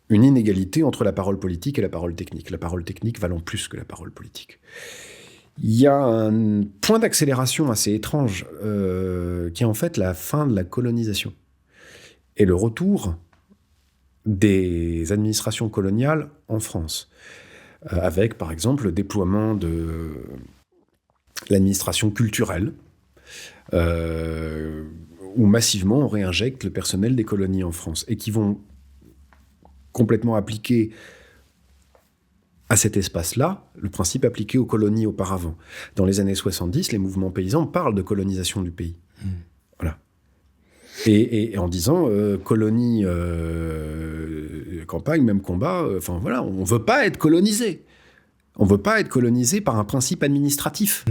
B: une inégalité entre la parole politique et la parole technique. La parole technique valant plus que la parole politique. Il y a un point d'accélération assez étrange qui est en fait la fin de la colonisation et le retour des administrations coloniales en France, avec par exemple le déploiement de l'administration culturelle, où massivement on réinjecte le personnel des colonies en France et qui vont complètement appliquer à cet espace-là le principe appliqué aux colonies auparavant. Dans les années 70, les mouvements paysans parlent de colonisation du pays. Voilà. Et en disant colonie, campagne, même combat, enfin voilà, on ne veut pas être colonisé. On ne veut pas être colonisé par un principe administratif.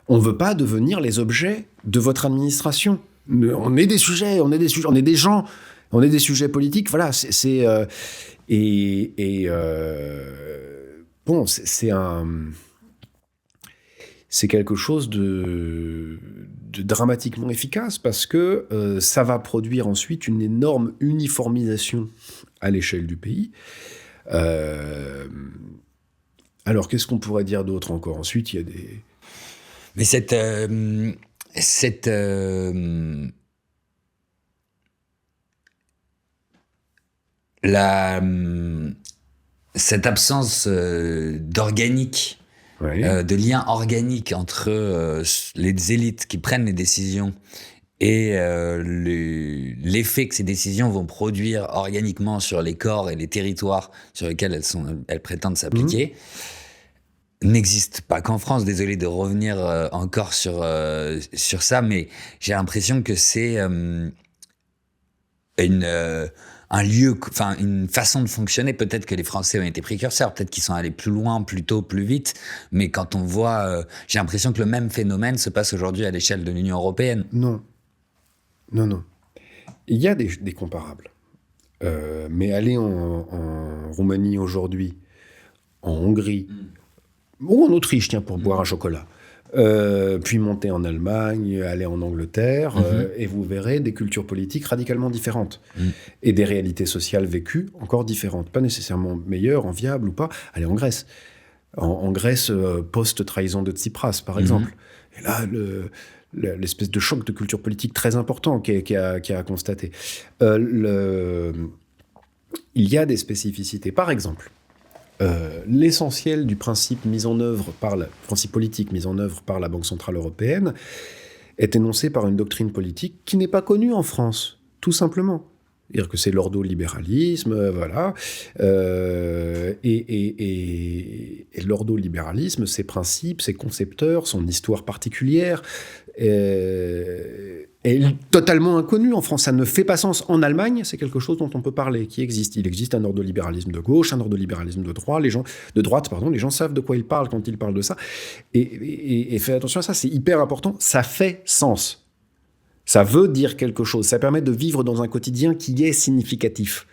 B: On ne veut pas devenir les objets de votre administration. On est des sujets, on est des gens, on est des sujets politiques. Voilà, bon, c'est quelque chose de dramatiquement efficace parce que ça va produire ensuite une énorme uniformisation à l'échelle du pays. Alors, qu'est-ce qu'on pourrait dire d'autre encore ? Ensuite, il y a des...
A: Mais cette absence d'organique, de lien organique entre les élites qui prennent les décisions et l'effet que ces décisions vont produire organiquement sur les corps et les territoires sur lesquels elles prétendent s'appliquer, n'existe pas qu'en France. Désolé de revenir encore sur ça, mais j'ai l'impression que c'est un lieu, enfin une façon de fonctionner. Peut-être que les Français ont été précurseurs, peut-être qu'ils sont allés plus loin, plus tôt, plus vite. Mais quand on voit, j'ai l'impression que le même phénomène se passe aujourd'hui à l'échelle de l'Union européenne.
B: Non. Il y a des comparables. Mais aller en Roumanie aujourd'hui, en Hongrie, ou en Autriche, tiens, pour boire un chocolat, puis monter en Allemagne, aller en Angleterre, et vous verrez des cultures politiques radicalement différentes. Et des réalités sociales vécues encore différentes. Pas nécessairement meilleures, enviables ou pas. Allez en Grèce. En Grèce, post-trahison de Tsipras, par exemple. Et là, l'espèce de choc de culture politique très important qui a constaté. Il y a des spécificités. Par exemple, l'essentiel du principe principe politique mis en œuvre par la Banque Centrale Européenne est énoncé par une doctrine politique qui n'est pas connue en France, tout simplement. C'est-à-dire que c'est l'ordolibéralisme, voilà. Et l'ordolibéralisme, ses principes, ses concepteurs, son histoire particulière, est totalement inconnue en France. Ça ne fait pas sens. En Allemagne, c'est quelque chose dont on peut parler, qui existe. Il existe un ordolibéralisme de gauche, un ordolibéralisme de droite. Les gens savent de quoi ils parlent quand ils parlent de ça. Et faites attention à ça, c'est hyper important. Ça fait sens. Ça veut dire quelque chose. Ça permet de vivre dans un quotidien qui est significatif,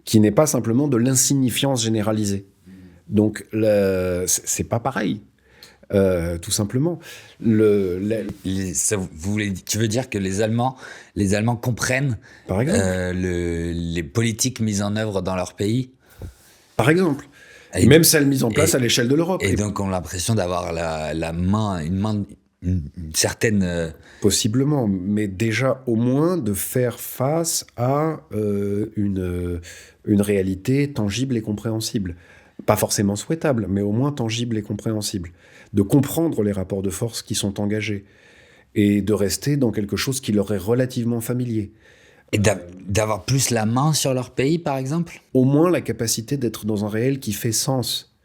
B: qui n'est pas simplement de l'insignifiance généralisée. Donc, c'est pas pareil, tout simplement.
A: Tu veux dire que les Allemands comprennent
B: Par exemple,
A: les politiques mises en œuvre dans leur pays?
B: Par exemple. Et même celles mises en place à l'échelle de l'Europe.
A: Et donc, on a l'impression d'avoir une certaine...
B: Possiblement, mais déjà au moins de faire face à une réalité tangible et compréhensible. Pas forcément souhaitable, mais au moins tangible et compréhensible. De comprendre les rapports de force qui sont engagés et de rester dans quelque chose qui leur est relativement familier.
A: Et d'avoir plus la main sur leur pays, par exemple?
B: Au moins la capacité d'être dans un réel qui fait sens.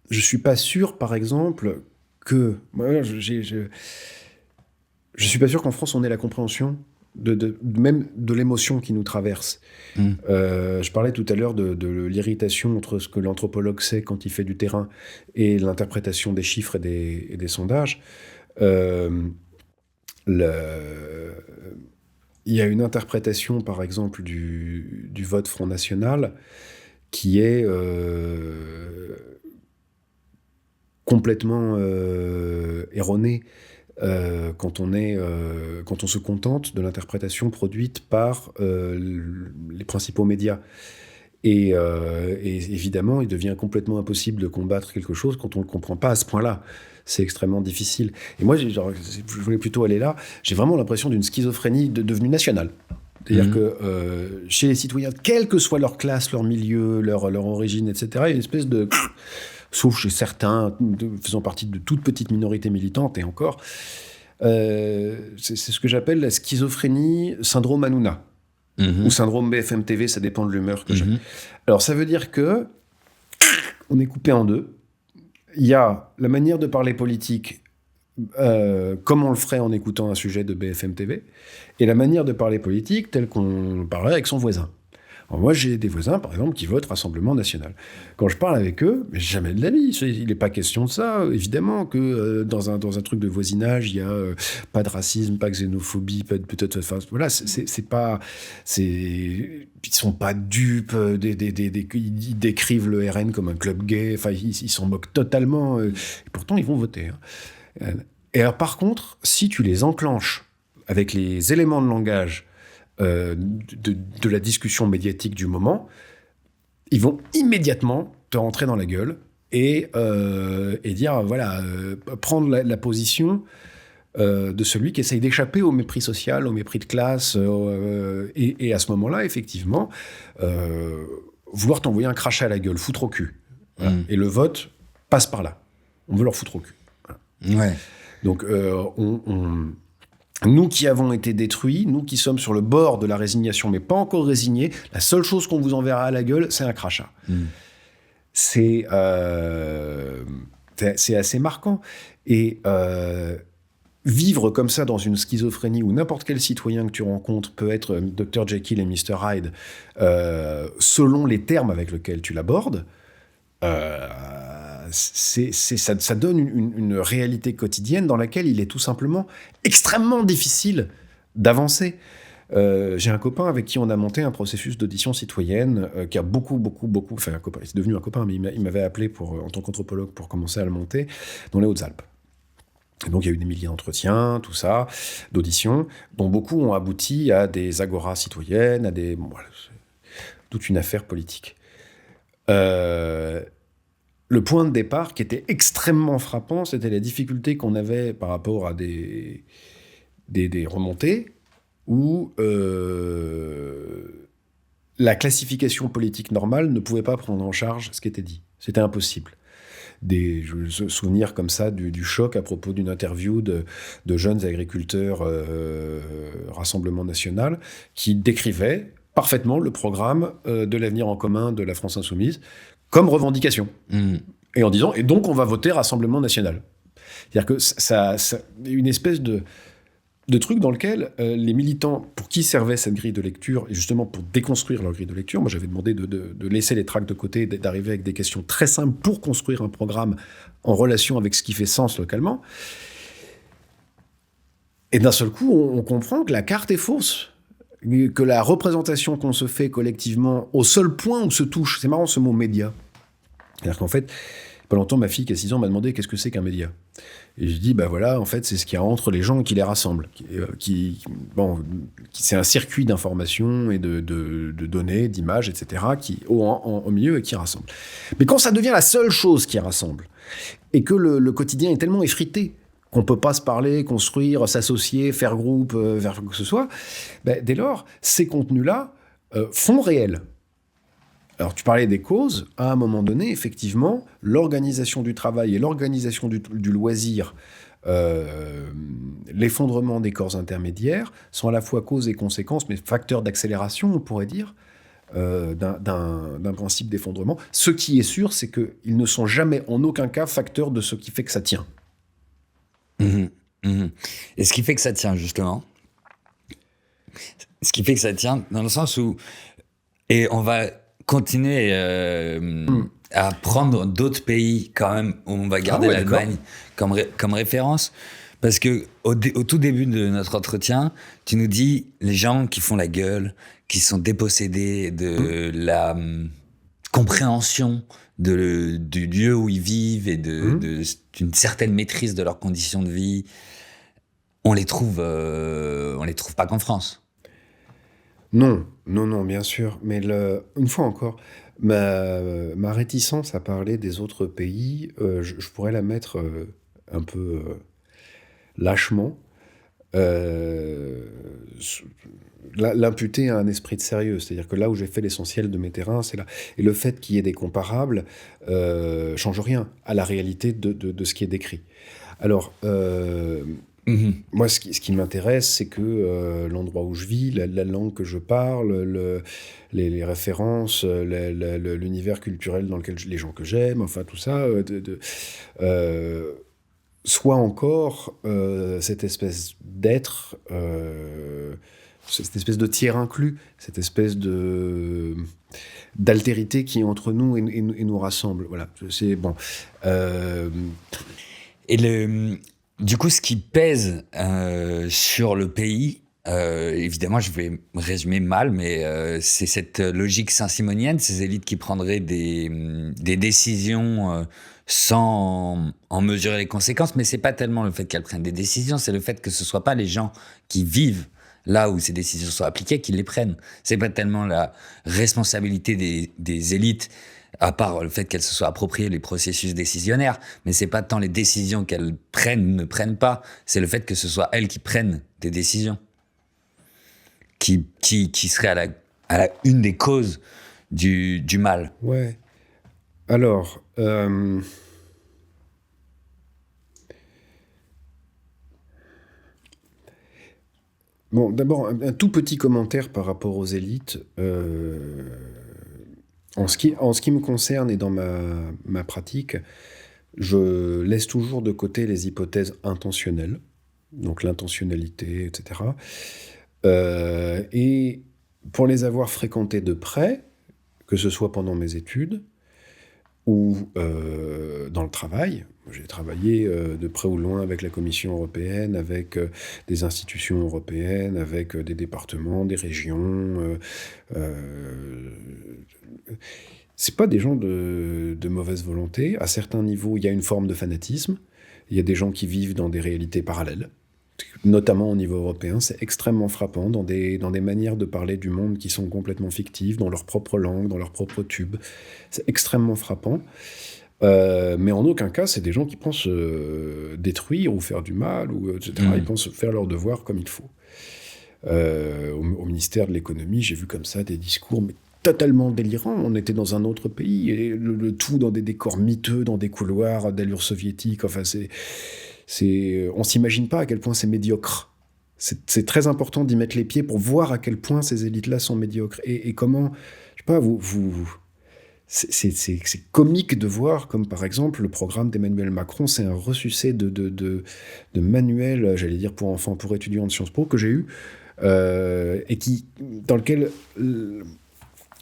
B: Je suis pas sûr, par exemple, que... je suis pas sûr qu'en France, on ait la compréhension même de l'émotion qui nous traverse. Je parlais tout à l'heure de l'irritation entre ce que l'anthropologue sait quand il fait du terrain et l'interprétation des chiffres et des sondages. Il y a une interprétation, par exemple, du vote Front National qui est complètement erronée quand on se contente de l'interprétation produite par les principaux médias. Et évidemment, il devient complètement impossible de combattre quelque chose quand on ne le comprend pas à ce point-là. C'est extrêmement difficile. Et moi, je voulais plutôt aller là. J'ai vraiment l'impression d'une schizophrénie devenue nationale. C'est-à-dire que chez les citoyens, quelle que soit leur classe, leur milieu, leur origine, etc., il y a une espèce de... sauf chez certains, faisant partie de toutes petites minorités militantes, et encore, c'est ce que j'appelle la schizophrénie syndrome Hanouna, ou syndrome BFM TV, ça dépend de l'humeur que j'ai. Alors ça veut dire que on est coupé en deux. Il y a la manière de parler politique comme on le ferait en écoutant un sujet de BFM TV, et la manière de parler politique telle qu'on parlerait avec son voisin. Alors moi, j'ai des voisins, par exemple, qui votent Rassemblement National. Quand je parle avec eux, mais jamais de la vie, il n'est pas question de ça. Évidemment que dans un truc de voisinage, il n'y a pas de racisme, pas de xénophobie, peut-être... Enfin, voilà, c'est pas... Ils sont pas dupes, ils décrivent le RN comme un club gay, enfin, ils s'en moquent totalement, et pourtant, ils vont voter. Hein. Et alors, par contre, si tu les enclenches avec les éléments de langage de la discussion médiatique du moment, ils vont immédiatement te rentrer dans la gueule et dire, voilà, prendre la position de celui qui essaye d'échapper au mépris social, au mépris de classe, et à ce moment-là, effectivement, vouloir t'envoyer un crachat à la gueule, foutre au cul. Voilà. Et le vote passe par là. On veut leur foutre au cul. Voilà.
A: Ouais.
B: Donc, nous qui avons été détruits, nous qui sommes sur le bord de la résignation, mais pas encore résignés, la seule chose qu'on vous enverra à la gueule, c'est un crachat. C'est assez marquant. Et vivre comme ça dans une schizophrénie où n'importe quel citoyen que tu rencontres peut être Dr Jekyll et Mr Hyde, selon les termes avec lesquels tu l'abordes, ça donne une réalité quotidienne dans laquelle il est tout simplement extrêmement difficile d'avancer. J'ai un copain avec qui on a monté un processus d'audition citoyenne qui a beaucoup, enfin un copain, c'est devenu un copain, mais il m'avait appelé en tant qu'anthropologue pour commencer à le monter dans les Hautes-Alpes. Et donc il y a eu des milliers d'entretiens, tout ça, d'auditions, dont beaucoup ont abouti à des agoras citoyennes, à voilà, toute une affaire politique. Le point de départ qui était extrêmement frappant, c'était la difficulté qu'on avait par rapport à des remontées où la classification politique normale ne pouvait pas prendre en charge ce qui était dit. C'était impossible. Je me souviens comme ça du choc à propos d'une interview de jeunes agriculteurs Rassemblement National qui décrivaient parfaitement le programme de l'avenir en commun de la France Insoumise comme revendication. Et en disant, et donc on va voter Rassemblement National. C'est-à-dire que ça une espèce de de trucs dans lesquels les militants, pour qui servait cette grille de lecture, et justement pour déconstruire leur grille de lecture, moi j'avais demandé de laisser les tracts de côté, d'arriver avec des questions très simples pour construire un programme en relation avec ce qui fait sens localement. Et d'un seul coup, on comprend que la carte est fausse, que la représentation qu'on se fait collectivement, au seul point où se touche, c'est marrant ce mot média. C'est-à-dire qu'en fait, pas longtemps, ma fille qui a 6 ans m'a demandé qu'est-ce que c'est qu'un média. Et je dis, bah voilà, en fait, c'est ce qu'il y a entre les gens qui les rassemble. C'est un circuit d'informations et de données, d'images, etc., qui au milieu et qui rassemble. Mais quand ça devient la seule chose qui rassemble, et que le quotidien est tellement effrité qu'on ne peut pas se parler, construire, s'associer, faire groupe, vers quoi que ce soit, ben, dès lors, ces contenus-là font réel. Alors, tu parlais des causes. À un moment donné, effectivement, l'organisation du travail et l'organisation du loisir, l'effondrement des corps intermédiaires, sont à la fois causes et conséquences, mais facteurs d'accélération, on pourrait dire, d'un principe d'effondrement. Ce qui est sûr, c'est qu'ils ne sont jamais, en aucun cas, facteurs de ce qui fait que ça tient.
A: Et ce qui fait que ça tient, justement, ce qui fait que ça tient, dans le sens où... Et on va continuer à prendre d'autres pays quand même, où on va garder l'Allemagne comme référence, parce que au tout début de notre entretien, tu nous dis les gens qui font la gueule, qui sont dépossédés de la compréhension du lieu où ils vivent et d'une certaine maîtrise de leurs conditions de vie, on les trouve pas qu'en France.
B: Non, bien sûr. Mais une fois encore, ma réticence à parler des autres pays, je pourrais la mettre un peu lâchement, l'imputer à un esprit de sérieux. C'est-à-dire que là où j'ai fait l'essentiel de mes terrains, c'est là. Et le fait qu'il y ait des comparables change rien à la réalité de ce qui est décrit. Alors... moi, ce qui m'intéresse, c'est que l'endroit où je vis, la langue que je parle, les références, l'univers culturel dans lequel les gens que j'aime, enfin tout ça, soit encore cette espèce d'être, cette espèce de tiers inclus, cette espèce d'altérité qui est entre nous et nous rassemble. Voilà, c'est bon.
A: Du coup, ce qui pèse sur le pays, évidemment, je vais me résumer mal, mais c'est cette logique saint-simonienne, ces élites qui prendraient des décisions sans en mesurer les conséquences, mais c'est pas tellement le fait qu'elles prennent des décisions, c'est le fait que ce soit pas les gens qui vivent là où ces décisions sont appliquées qui les prennent. C'est pas tellement la responsabilité des élites, à part le fait qu'elles se soient appropriées les processus décisionnaires, mais c'est pas tant les décisions qu'elles prennent ou ne prennent pas, c'est le fait que ce soit elles qui prennent des décisions, qui seraient une des causes du mal.
B: Ouais. Alors, bon, d'abord, un tout petit commentaire par rapport aux élites. En ce qui me concerne et dans ma pratique, je laisse toujours de côté les hypothèses intentionnelles, donc l'intentionnalité, etc. Et pour les avoir fréquentées de près, que ce soit pendant mes études ou dans le travail, j'ai travaillé de près ou de loin avec la Commission européenne, avec des institutions européennes, avec des départements, des régions. C'est pas des gens de mauvaise volonté. À certains niveaux, il y a une forme de fanatisme. Il y a des gens qui vivent dans des réalités parallèles, notamment au niveau européen. C'est extrêmement frappant, dans des manières de parler du monde qui sont complètement fictives, dans leur propre langue, dans leur propre tube. C'est extrêmement frappant. Mais en aucun cas, c'est des gens qui pensent détruire ou faire du mal, etc. Ils pensent faire leur devoir comme il faut. Au ministère de l'économie, j'ai vu comme ça des discours mais totalement délirants. On était dans un autre pays, et le tout dans des décors miteux, dans des couloirs d'allure soviétique. Enfin, on s'imagine pas à quel point c'est médiocre. C'est très important d'y mettre les pieds pour voir à quel point ces élites-là sont médiocres. Et comment, je sais pas, c'est comique de voir comme, par exemple, le programme d'Emmanuel Macron, c'est un ressucé de manuels, j'allais dire pour enfants, pour étudiants de Sciences Po, que j'ai eu, et dans lequel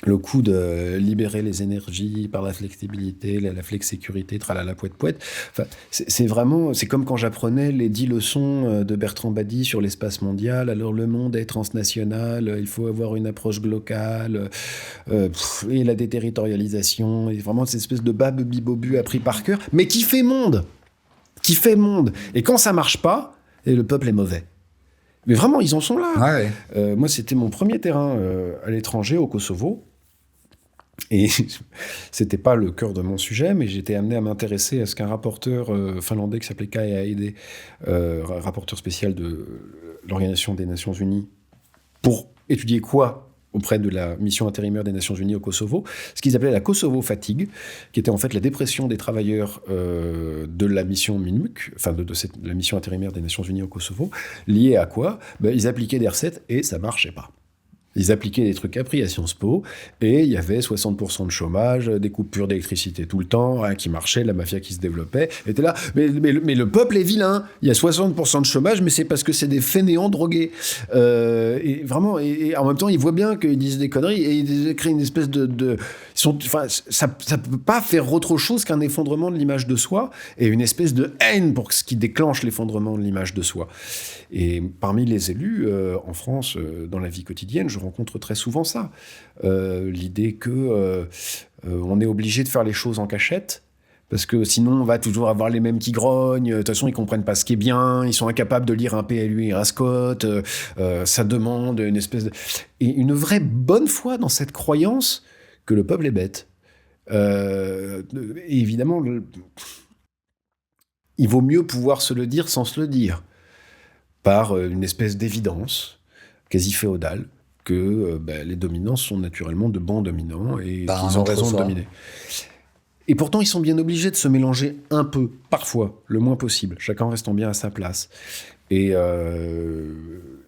B: le coup de libérer les énergies par la flexibilité, la flexsécurité, tralala poète. Enfin, c'est vraiment, c'est comme quand j'apprenais les 10 leçons de Bertrand Badi sur l'espace mondial. Alors le monde est transnational, il faut avoir une approche locale, et la déterritorialisation, et vraiment cette espèce de bab bibobu appris par cœur, mais qui fait monde. Et quand ça marche pas, et le peuple est mauvais. Mais vraiment, ils en sont là.
A: Ouais.
B: Moi, c'était mon premier terrain à l'étranger, au Kosovo. Et c'était pas le cœur de mon sujet, mais j'étais amené à m'intéresser à ce qu'un rapporteur finlandais qui s'appelait Kai Aide, rapporteur spécial de l'Organisation des Nations Unies, pour étudier quoi auprès de la mission intérimaire des Nations Unies au Kosovo, ce qu'ils appelaient la Kosovo fatigue, qui était en fait la dépression des travailleurs de la mission MINUC, enfin de la mission intérimaire des Nations Unies au Kosovo, liée à quoi ? Ils appliquaient des recettes et ça marchait pas. Ils appliquaient des trucs appris à Sciences Po, et il y avait 60% de chômage, des coupures d'électricité tout le temps, rien qui marchait, la mafia qui se développait. Et t'es là, mais le peuple est vilain. Il y a 60% de chômage, mais c'est parce que c'est des fainéants drogués. Et vraiment, et en même temps, ils voient bien qu'ils disent des conneries, et ils créent une espèce ça peut pas faire autre chose qu'un effondrement de l'image de soi, et une espèce de haine pour ce qui déclenche l'effondrement de l'image de soi. Et parmi les élus, en France, dans la vie quotidienne, je rencontre très souvent ça. L'idée que on est obligé de faire les choses en cachette, parce que sinon on va toujours avoir les mêmes qui grognent, de toute façon ils comprennent pas ce qui est bien, ils sont incapables de lire un PLU et un SCOT, ça demande une espèce de... Et une vraie bonne foi dans cette croyance que le peuple est bête. Et évidemment, il vaut mieux pouvoir se le dire sans se le dire, par une espèce d'évidence quasi féodale que les dominants sont naturellement de bons dominants et qu'ils ont raison de dominer. Et pourtant, ils sont bien obligés de se mélanger un peu, parfois, le moins possible, chacun restant bien à sa place. Et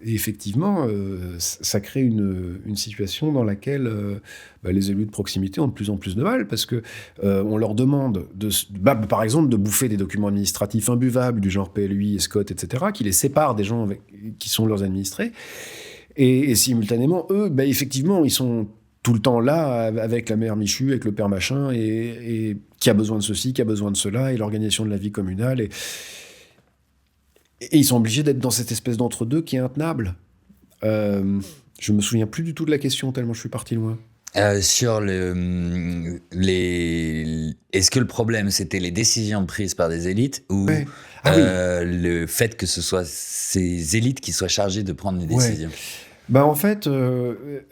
B: effectivement, ça crée une situation dans laquelle les élus de proximité ont de plus en plus de mal, parce que on leur demande, par exemple, de bouffer des documents administratifs imbuvables, du genre PLUI, SCOT, etc., qui les séparent des gens qui sont leurs administrés. Et simultanément, eux, effectivement, ils sont tout le temps là, avec la mère Michu, avec le père machin, et qui a besoin de ceci, qui a besoin de cela, et l'organisation de la vie communale. Et ils sont obligés d'être dans cette espèce d'entre-deux qui est intenable. Je me souviens plus du tout de la question, tellement je suis parti loin.
A: Sur est-ce que le problème, c'était les décisions prises par des élites ou le fait que ce soit ces élites qui soient chargées de prendre des décisions ?
B: En fait,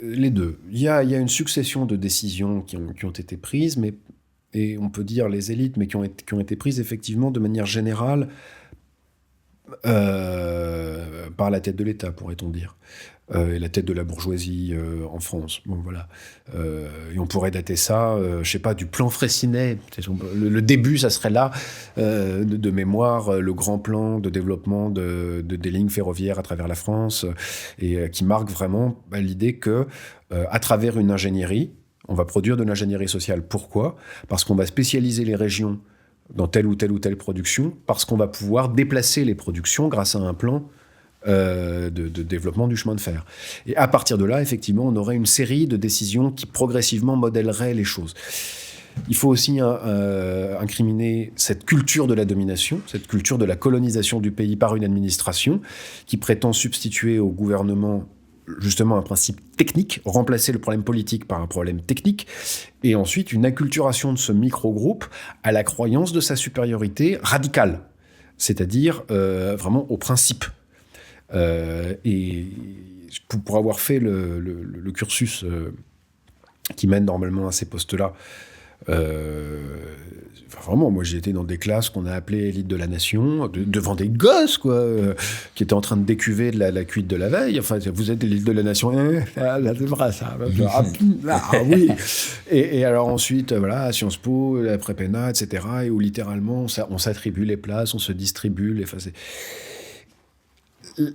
B: les deux. Il y a une succession de décisions qui ont été prises, et on peut dire les élites, mais qui ont été prises effectivement de manière générale par la tête de l'État, pourrait-on dire. Et la tête de la bourgeoisie en France. Bon, voilà. Et on pourrait dater ça, je sais pas, du plan Freycinet. Le début, ça serait là, de mémoire, le grand plan de développement des lignes ferroviaires à travers la France, et qui marque vraiment l'idée que, à travers une ingénierie, on va produire de l'ingénierie sociale. Pourquoi ? Parce qu'on va spécialiser les régions dans telle ou telle production, parce qu'on va pouvoir déplacer les productions grâce à un plan de développement du chemin de fer. Et à partir de là, effectivement, on aurait une série de décisions qui progressivement modèleraient les choses. Il faut aussi incriminer cette culture de la domination, cette culture de la colonisation du pays par une administration qui prétend substituer au gouvernement justement un principe technique, remplacer le problème politique par un problème technique, et ensuite une acculturation de ce micro-groupe à la croyance de sa supériorité radicale, c'est-à-dire vraiment au principe. Et pour avoir fait le cursus qui mène normalement à ces postes-là, vraiment, moi j'ai été dans des classes qu'on a appelées élite de la nation, devant des gosses qui étaient en train de décuver de la cuite de la veille. Enfin, vous êtes l'élite de la nation, c'est vrai ça. Oui. Et alors ensuite, voilà, Sciences Po, la Prépéna, etc. Et où littéralement on s'attribue les places, on se distribue les.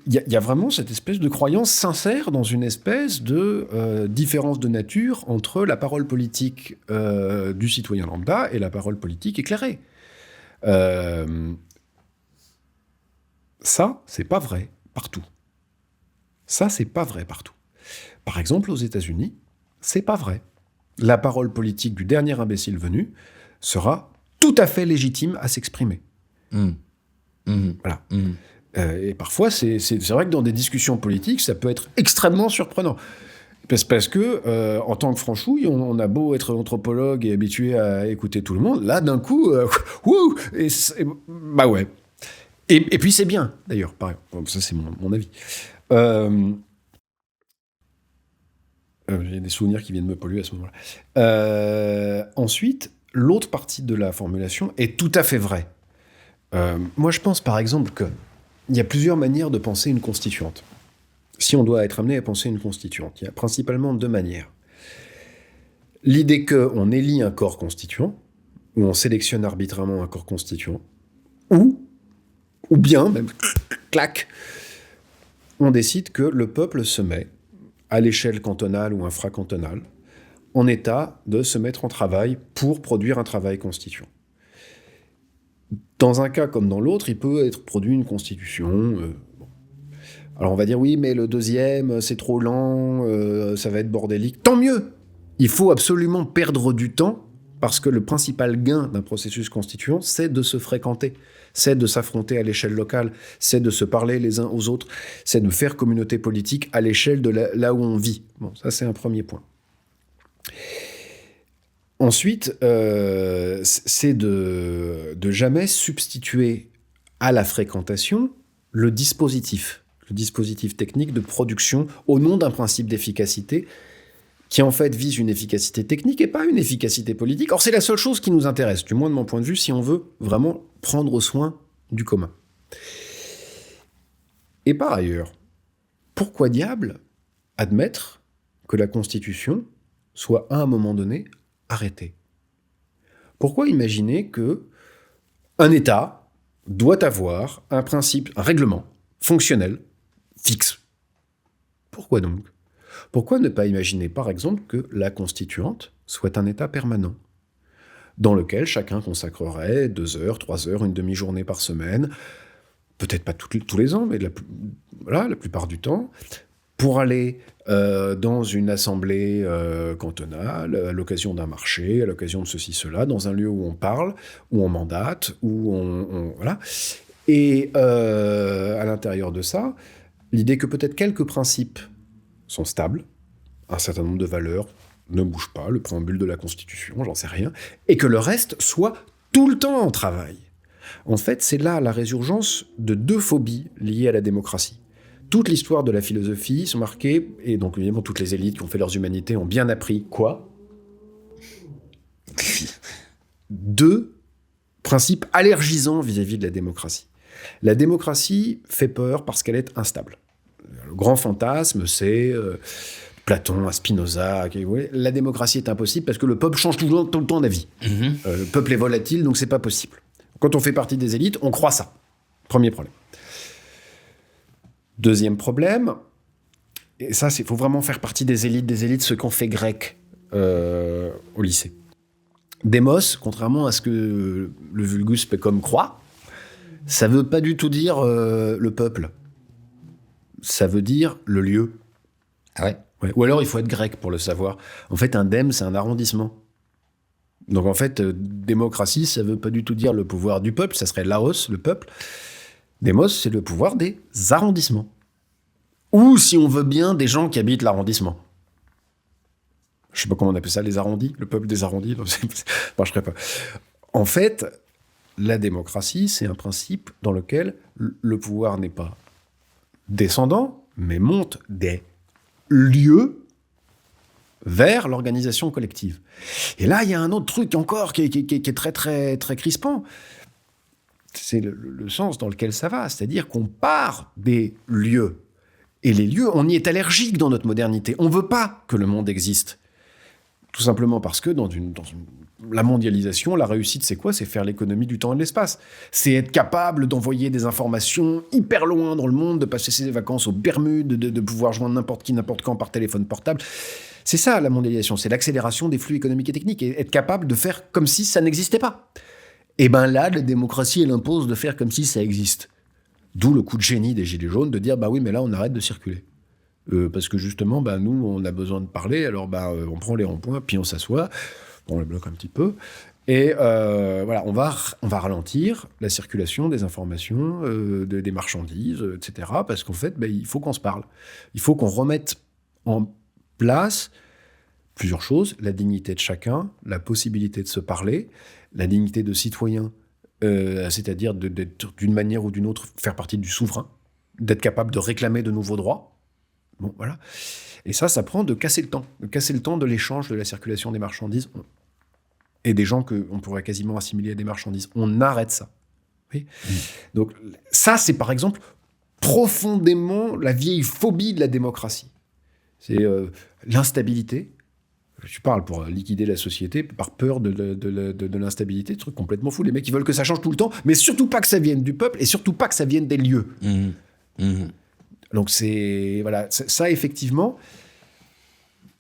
B: y a vraiment cette espèce de croyance sincère dans une espèce de différence de nature entre la parole politique du citoyen lambda et la parole politique éclairée. Ça, c'est pas vrai partout. Ça, c'est pas vrai partout. Par exemple, aux États-Unis, c'est pas vrai. La parole politique du dernier imbécile venu sera tout à fait légitime à s'exprimer. Voilà. Et parfois, c'est vrai que dans des discussions politiques, ça peut être extrêmement surprenant. Parce que, en tant que franchouille, on a beau être anthropologue et habitué à écouter tout le monde, là, d'un coup, bah ouais. Et puis c'est bien, d'ailleurs, pareil. Ça, c'est mon avis. J'ai des souvenirs qui viennent me polluer à ce moment-là. Ensuite, l'autre partie de la formulation est tout à fait vraie. Moi, je pense, par exemple, qu'il y a plusieurs manières de penser une constituante. Si on doit être amené à penser une constituante, il y a principalement 2 manières. L'idée qu'on élit un corps constituant, ou on sélectionne arbitrairement un corps constituant, ou bien, même, clac, on décide que le peuple se met, à l'échelle cantonale ou infracantonale, en état de se mettre en travail pour produire un travail constituant. Dans un cas comme dans l'autre, il peut être produit une constitution. Alors on va dire, oui, mais le deuxième, c'est trop lent, ça va être bordélique. Tant mieux! Il faut absolument perdre du temps, parce que le principal gain d'un processus constituant, c'est de se fréquenter, c'est de s'affronter à l'échelle locale, c'est de se parler les uns aux autres, c'est de faire communauté politique à l'échelle de là où on vit. Bon, ça c'est un premier point. Ensuite, c'est de jamais substituer à la fréquentation le dispositif technique de production au nom d'un principe d'efficacité qui en fait vise une efficacité technique et pas une efficacité politique. Or, c'est la seule chose qui nous intéresse, du moins de mon point de vue, si on veut vraiment prendre soin du commun. Et par ailleurs, pourquoi diable admettre que la Constitution soit à un moment donné arrêtée? Pourquoi imaginer que un État doit avoir un principe, un règlement fonctionnel, fixe? Pourquoi donc? Pourquoi ne pas imaginer, par exemple, que la constituante soit un État permanent, dans lequel chacun consacrerait 2 heures, 3 heures, une demi-journée par semaine, peut-être pas tous les ans, mais la plupart du temps, pour aller dans une assemblée cantonale, à l'occasion d'un marché, à l'occasion de ceci, cela, dans un lieu où on parle, où on mandate, où voilà. Et à l'intérieur de ça, l'idée que peut-être quelques principes sont stables, un certain nombre de valeurs ne bougent pas, le préambule de la Constitution, j'en sais rien, et que le reste soit tout le temps en travail. En fait, c'est là la résurgence de 2 phobies liées à la démocratie. Toute l'histoire de la philosophie sont marquées, et donc évidemment toutes les élites qui ont fait leurs humanités ont bien appris quoi ? 2 principes allergisants vis-à-vis de la démocratie. La démocratie fait peur parce qu'elle est instable. Le grand fantasme, c'est Platon, à Spinoza. La démocratie est impossible parce que le peuple change tout le temps d'avis. Le peuple est volatile, donc c'est pas possible. Quand on fait partie des élites, on croit ça. Premier problème. Deuxième problème, et ça, il faut vraiment faire partie des élites, ceux qui ont fait grec au lycée. Démos, contrairement à ce que le vulgus pecum croit, ça veut pas du tout dire le peuple. Ça veut dire le lieu.
A: Ah ouais?
B: Ouais. Ou alors, il faut être grec pour le savoir. En fait, un dème, c'est un arrondissement. Donc, en fait, démocratie, ça veut pas du tout dire le pouvoir du peuple, ça serait Laos, le peuple. Démos, c'est le pouvoir des arrondissements. Ou, si on veut bien, des gens qui habitent l'arrondissement. Je sais pas comment on appelle ça, les arrondis, le peuple des arrondis, non, ça marcherait pas. En fait, la démocratie, c'est un principe dans lequel le pouvoir n'est pas descendant, mais monte des lieux vers l'organisation collective. Et là, il y a un autre truc encore qui est très, très, très crispant. C'est le sens dans lequel ça va, c'est-à-dire qu'on part des lieux. Et les lieux, on y est allergique dans notre modernité. On ne veut pas que le monde existe. Tout simplement parce que la mondialisation, la réussite, c'est quoi ? C'est faire l'économie du temps et de l'espace. C'est être capable d'envoyer des informations hyper loin dans le monde, de passer ses vacances aux Bermudes, de pouvoir joindre n'importe qui, n'importe quand par téléphone portable. C'est ça, la mondialisation. C'est l'accélération des flux économiques et techniques. Et être capable de faire comme si ça n'existait pas. Et bien là, la démocratie, elle impose de faire comme si ça existe. D'où le coup de génie des Gilets jaunes de dire, bah oui, mais là, on arrête de circuler. Parce que justement, nous, on a besoin de parler, alors on prend les ronds-points, puis on s'assoit, on les bloque un petit peu, et voilà, on va ralentir la circulation des informations, des marchandises, etc., parce qu'en fait, il faut qu'on se parle. Il faut qu'on remette en place plusieurs choses, la dignité de chacun, la possibilité de se parler, la dignité de citoyen, c'est-à-dire d'être d'une manière ou d'une autre, faire partie du souverain, d'être capable de réclamer de nouveaux droits. Bon, voilà. Et ça prend de casser le temps de l'échange, de la circulation des marchandises et des gens qu'on pourrait quasiment assimiler à des marchandises. On arrête ça. Oui. Donc ça, c'est par exemple profondément la vieille phobie de la démocratie. C'est l'instabilité. Tu parles pour liquider la société par peur de l'instabilité, truc complètement fou. Les mecs, ils veulent que ça change tout le temps, mais surtout pas que ça vienne du peuple et surtout pas que ça vienne des lieux. Donc c'est voilà, ça effectivement,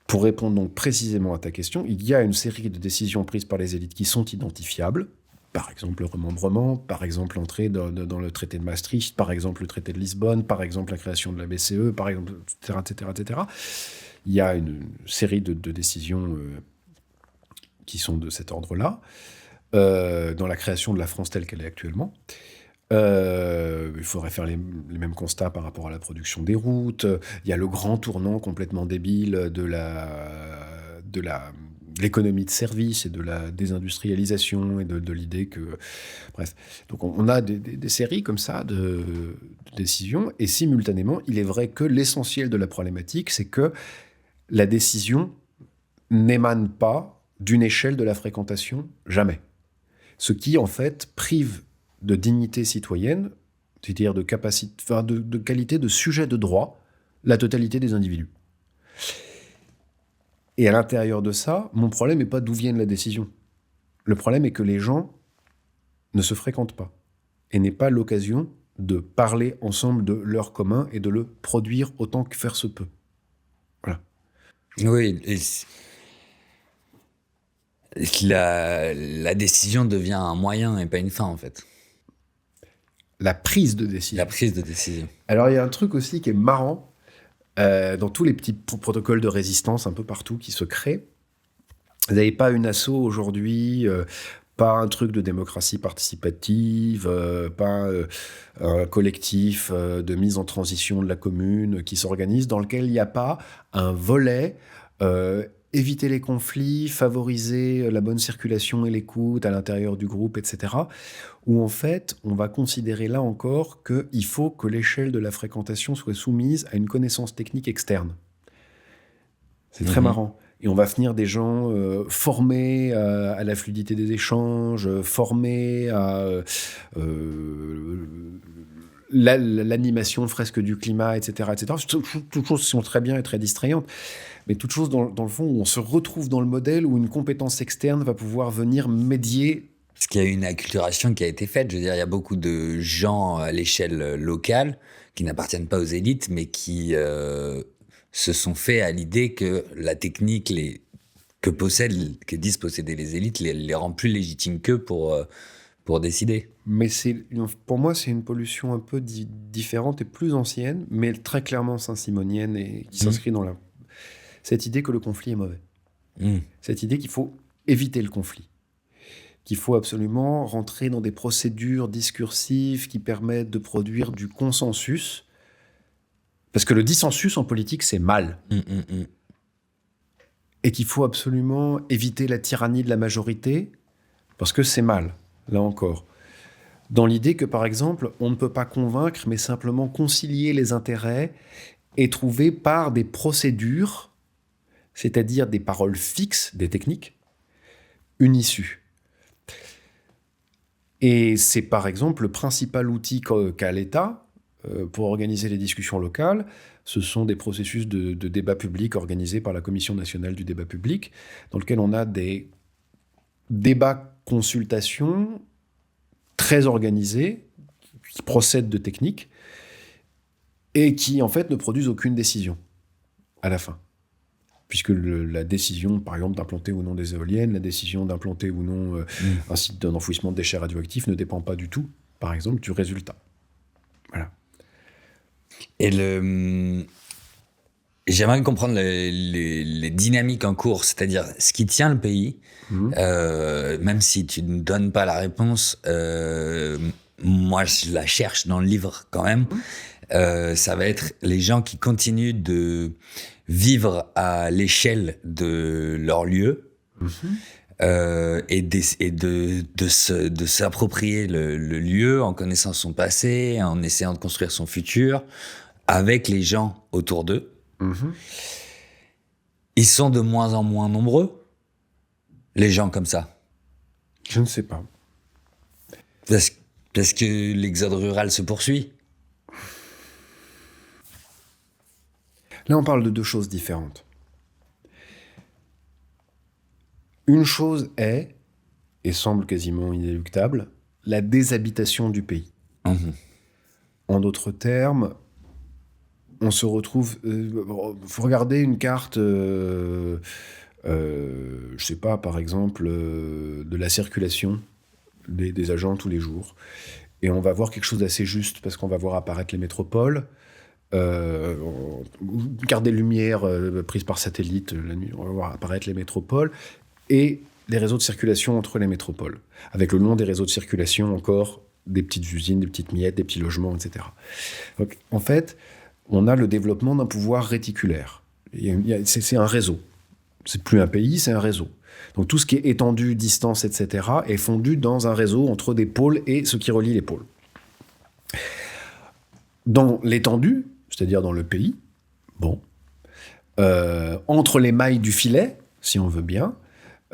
B: pour répondre donc précisément à ta question, il y a une série de décisions prises par les élites qui sont identifiables. Par exemple le remembrement, par exemple l'entrée dans le traité de Maastricht, par exemple le traité de Lisbonne, par exemple la création de la BCE, par exemple, etc. Il y a une série de décisions qui sont de cet ordre-là, dans la création de la France telle qu'elle est actuellement. Il faudrait faire les mêmes constats par rapport à la production des routes. Il y a le grand tournant complètement débile de l'économie de service et de la désindustrialisation et de l'idée que... Bref. Donc on a des séries comme ça de décisions, et simultanément, il est vrai que l'essentiel de la problématique, c'est que la décision n'émane pas d'une échelle de la fréquentation, jamais. Ce qui, en fait, prive de dignité citoyenne, c'est-à-dire de capacité, de qualité de sujet de droit, la totalité des individus. Et à l'intérieur de ça, mon problème n'est pas d'où vient la décision. Le problème est que les gens ne se fréquentent pas et n'aient pas l'occasion de parler ensemble de leur commun et de le produire autant que faire se peut. Voilà.
A: Oui, la décision devient un moyen et pas une fin, en fait.
B: La prise de décision.
A: La prise de décision.
B: Alors, il y a un truc aussi qui est marrant dans tous les petits protocoles de résistance un peu partout qui se créent. Vous n'avez pas une asso aujourd'hui, pas un truc de démocratie participative, pas un collectif de mise en transition de la commune qui s'organise, dans lequel il n'y a pas un volet éviter les conflits, favoriser la bonne circulation et l'écoute à l'intérieur du groupe, etc. Où en fait, on va considérer là encore qu'il faut que l'échelle de la fréquentation soit soumise à une connaissance technique externe. C'est très marrant. Et on va finir des gens formés à la fluidité des échanges, formés à l'animation fresque du climat, etc. Toutes choses qui sont très bien et très distrayantes. Mais toutes choses dans le fond où on se retrouve dans le modèle où une compétence externe va pouvoir venir médier.
A: Parce qu'il y a une acculturation qui a été faite. Je veux dire, il y a beaucoup de gens à l'échelle locale qui n'appartiennent pas aux élites, mais qui se sont faits à l'idée que la technique que disent posséder les élites les rend plus légitimes qu'eux pour décider.
B: Mais pour moi, c'est une pollution un peu différente et plus ancienne, mais très clairement saint-simonienne et qui s'inscrit dans cette idée que le conflit est mauvais. Cette idée qu'il faut éviter le conflit. Qu'il faut absolument rentrer dans des procédures discursives qui permettent de produire du consensus. Parce que le dissensus en politique, c'est mal. Et qu'il faut absolument éviter la tyrannie de la majorité, parce que c'est mal, là encore. Dans l'idée que, par exemple, on ne peut pas convaincre, mais simplement concilier les intérêts et trouver par des procédures, c'est-à-dire des paroles fixes, des techniques, une issue. Et c'est par exemple le principal outil qu'a l'État pour organiser les discussions locales, ce sont des processus de débat public organisés par la Commission nationale du débat public, dans lequel on a des débats, consultations très organisés, qui procèdent de techniques, et qui, en fait, ne produisent aucune décision à la fin. Puisque la décision, par exemple, d'implanter ou non des éoliennes, la décision d'implanter ou non un site d'enfouissement de déchets radioactifs ne dépend pas du tout, par exemple, du résultat. Voilà.
A: Et j'aimerais comprendre les dynamiques en cours, c'est-à-dire ce qui tient le pays, même si tu ne donnes pas la réponse, moi je la cherche dans le livre quand même, ça va être les gens qui continuent de vivre à l'échelle de leur lieu, et de s'approprier le lieu en connaissant son passé, en essayant de construire son futur, avec les gens autour d'eux. Ils sont de moins en moins nombreux, les gens comme ça.
B: Je ne sais pas.
A: Parce que l'exode rural se poursuit.
B: Là, on parle de deux choses différentes. Une chose est, et semble quasiment inéluctable, la déshabitation du pays. En d'autres termes, on se retrouve... faut regarder une carte, je sais pas, par exemple, de la circulation des agents tous les jours. Et on va voir quelque chose d'assez juste, parce qu'on va voir apparaître les métropoles, carte des lumières prises par satellite la nuit, on va voir apparaître les métropoles, et des réseaux de circulation entre les métropoles. Avec le long des réseaux de circulation, encore des petites usines, des petites miettes, des petits logements, etc. Donc, en fait, on a le développement d'un pouvoir réticulaire. C'est un réseau. C'est plus un pays, c'est un réseau. Donc tout ce qui est étendue, distance, etc. est fondu dans un réseau entre des pôles et ce qui relie les pôles. Dans l'étendue, c'est-à-dire dans le pays, entre les mailles du filet, si on veut bien,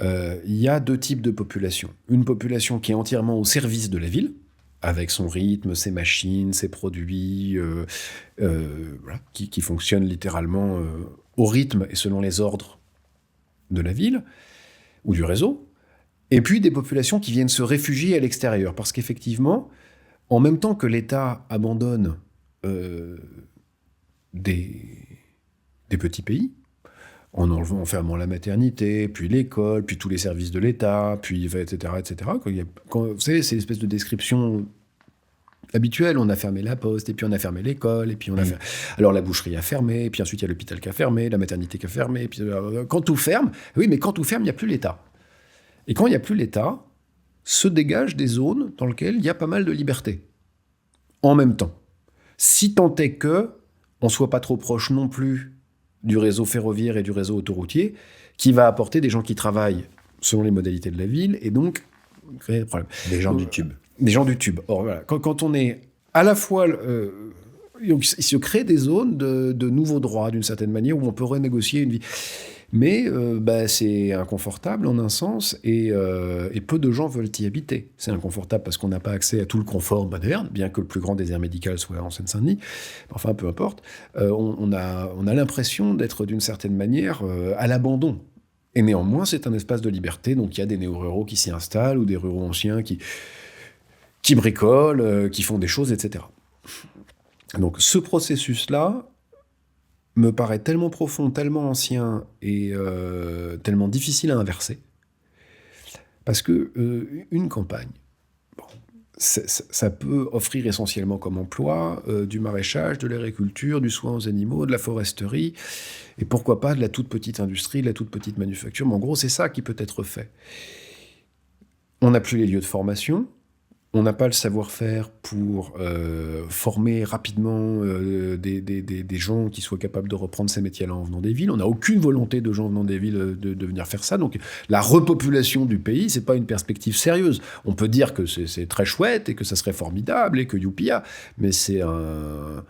B: il y a deux types de population. Une population qui est entièrement au service de la ville, avec son rythme, ses machines, ses produits, voilà, qui fonctionne littéralement au rythme et selon les ordres de la ville ou du réseau. Et puis des populations qui viennent se réfugier à l'extérieur, parce qu'effectivement, en même temps que l'État abandonne des petits pays, en fermant la maternité, puis l'école, puis tous les services de l'État, puis etc., etc. Vous savez, c'est l'espèce de description habituelle. On a fermé la poste, et puis on a fermé l'école, et puis on a alors la boucherie a fermé, et puis ensuite il y a l'hôpital qui a fermé, la maternité qui a fermé, et puis quand tout ferme, oui, mais quand tout ferme, il n'y a plus l'État. Et quand il n'y a plus l'État, se dégagent des zones dans lesquelles il y a pas mal de liberté. En même temps. Si tant est que on ne soit pas trop proche non plus du réseau ferroviaire et du réseau autoroutier, qui va apporter des gens qui travaillent selon les modalités de la ville, et donc créer des problèmes.
A: Des gens du tube.
B: Des gens du tube. Or, voilà, quand on est à la fois... il se crée des zones de nouveaux droits, d'une certaine manière, où on peut renégocier une vie. Mais c'est inconfortable en un sens, et peu de gens veulent y habiter. C'est inconfortable parce qu'on n'a pas accès à tout le confort moderne, bien que le plus grand désert médical soit en Seine-Saint-Denis. Enfin, peu importe. On a l'impression d'être, d'une certaine manière, à l'abandon. Et néanmoins, c'est un espace de liberté, donc il y a des néo-ruraux qui s'y installent, ou des ruraux anciens qui bricolent, qui font des choses, etc. Donc ce processus-là me paraît tellement profond, tellement ancien et tellement difficile à inverser, parce que une campagne, ça peut offrir essentiellement comme emploi du maraîchage, de l'agriculture, du soin aux animaux, de la foresterie, et pourquoi pas de la toute petite industrie, de la toute petite manufacture. Mais en gros, c'est ça qui peut être fait. On n'a plus les lieux de formation. On n'a pas le savoir-faire pour former rapidement des gens qui soient capables de reprendre ces métiers-là en venant des villes. On n'a aucune volonté de gens venant des villes de venir faire ça. Donc la repopulation du pays, c'est pas une perspective sérieuse. On peut dire que c'est très chouette et que ça serait formidable et que youpia, mais c'est un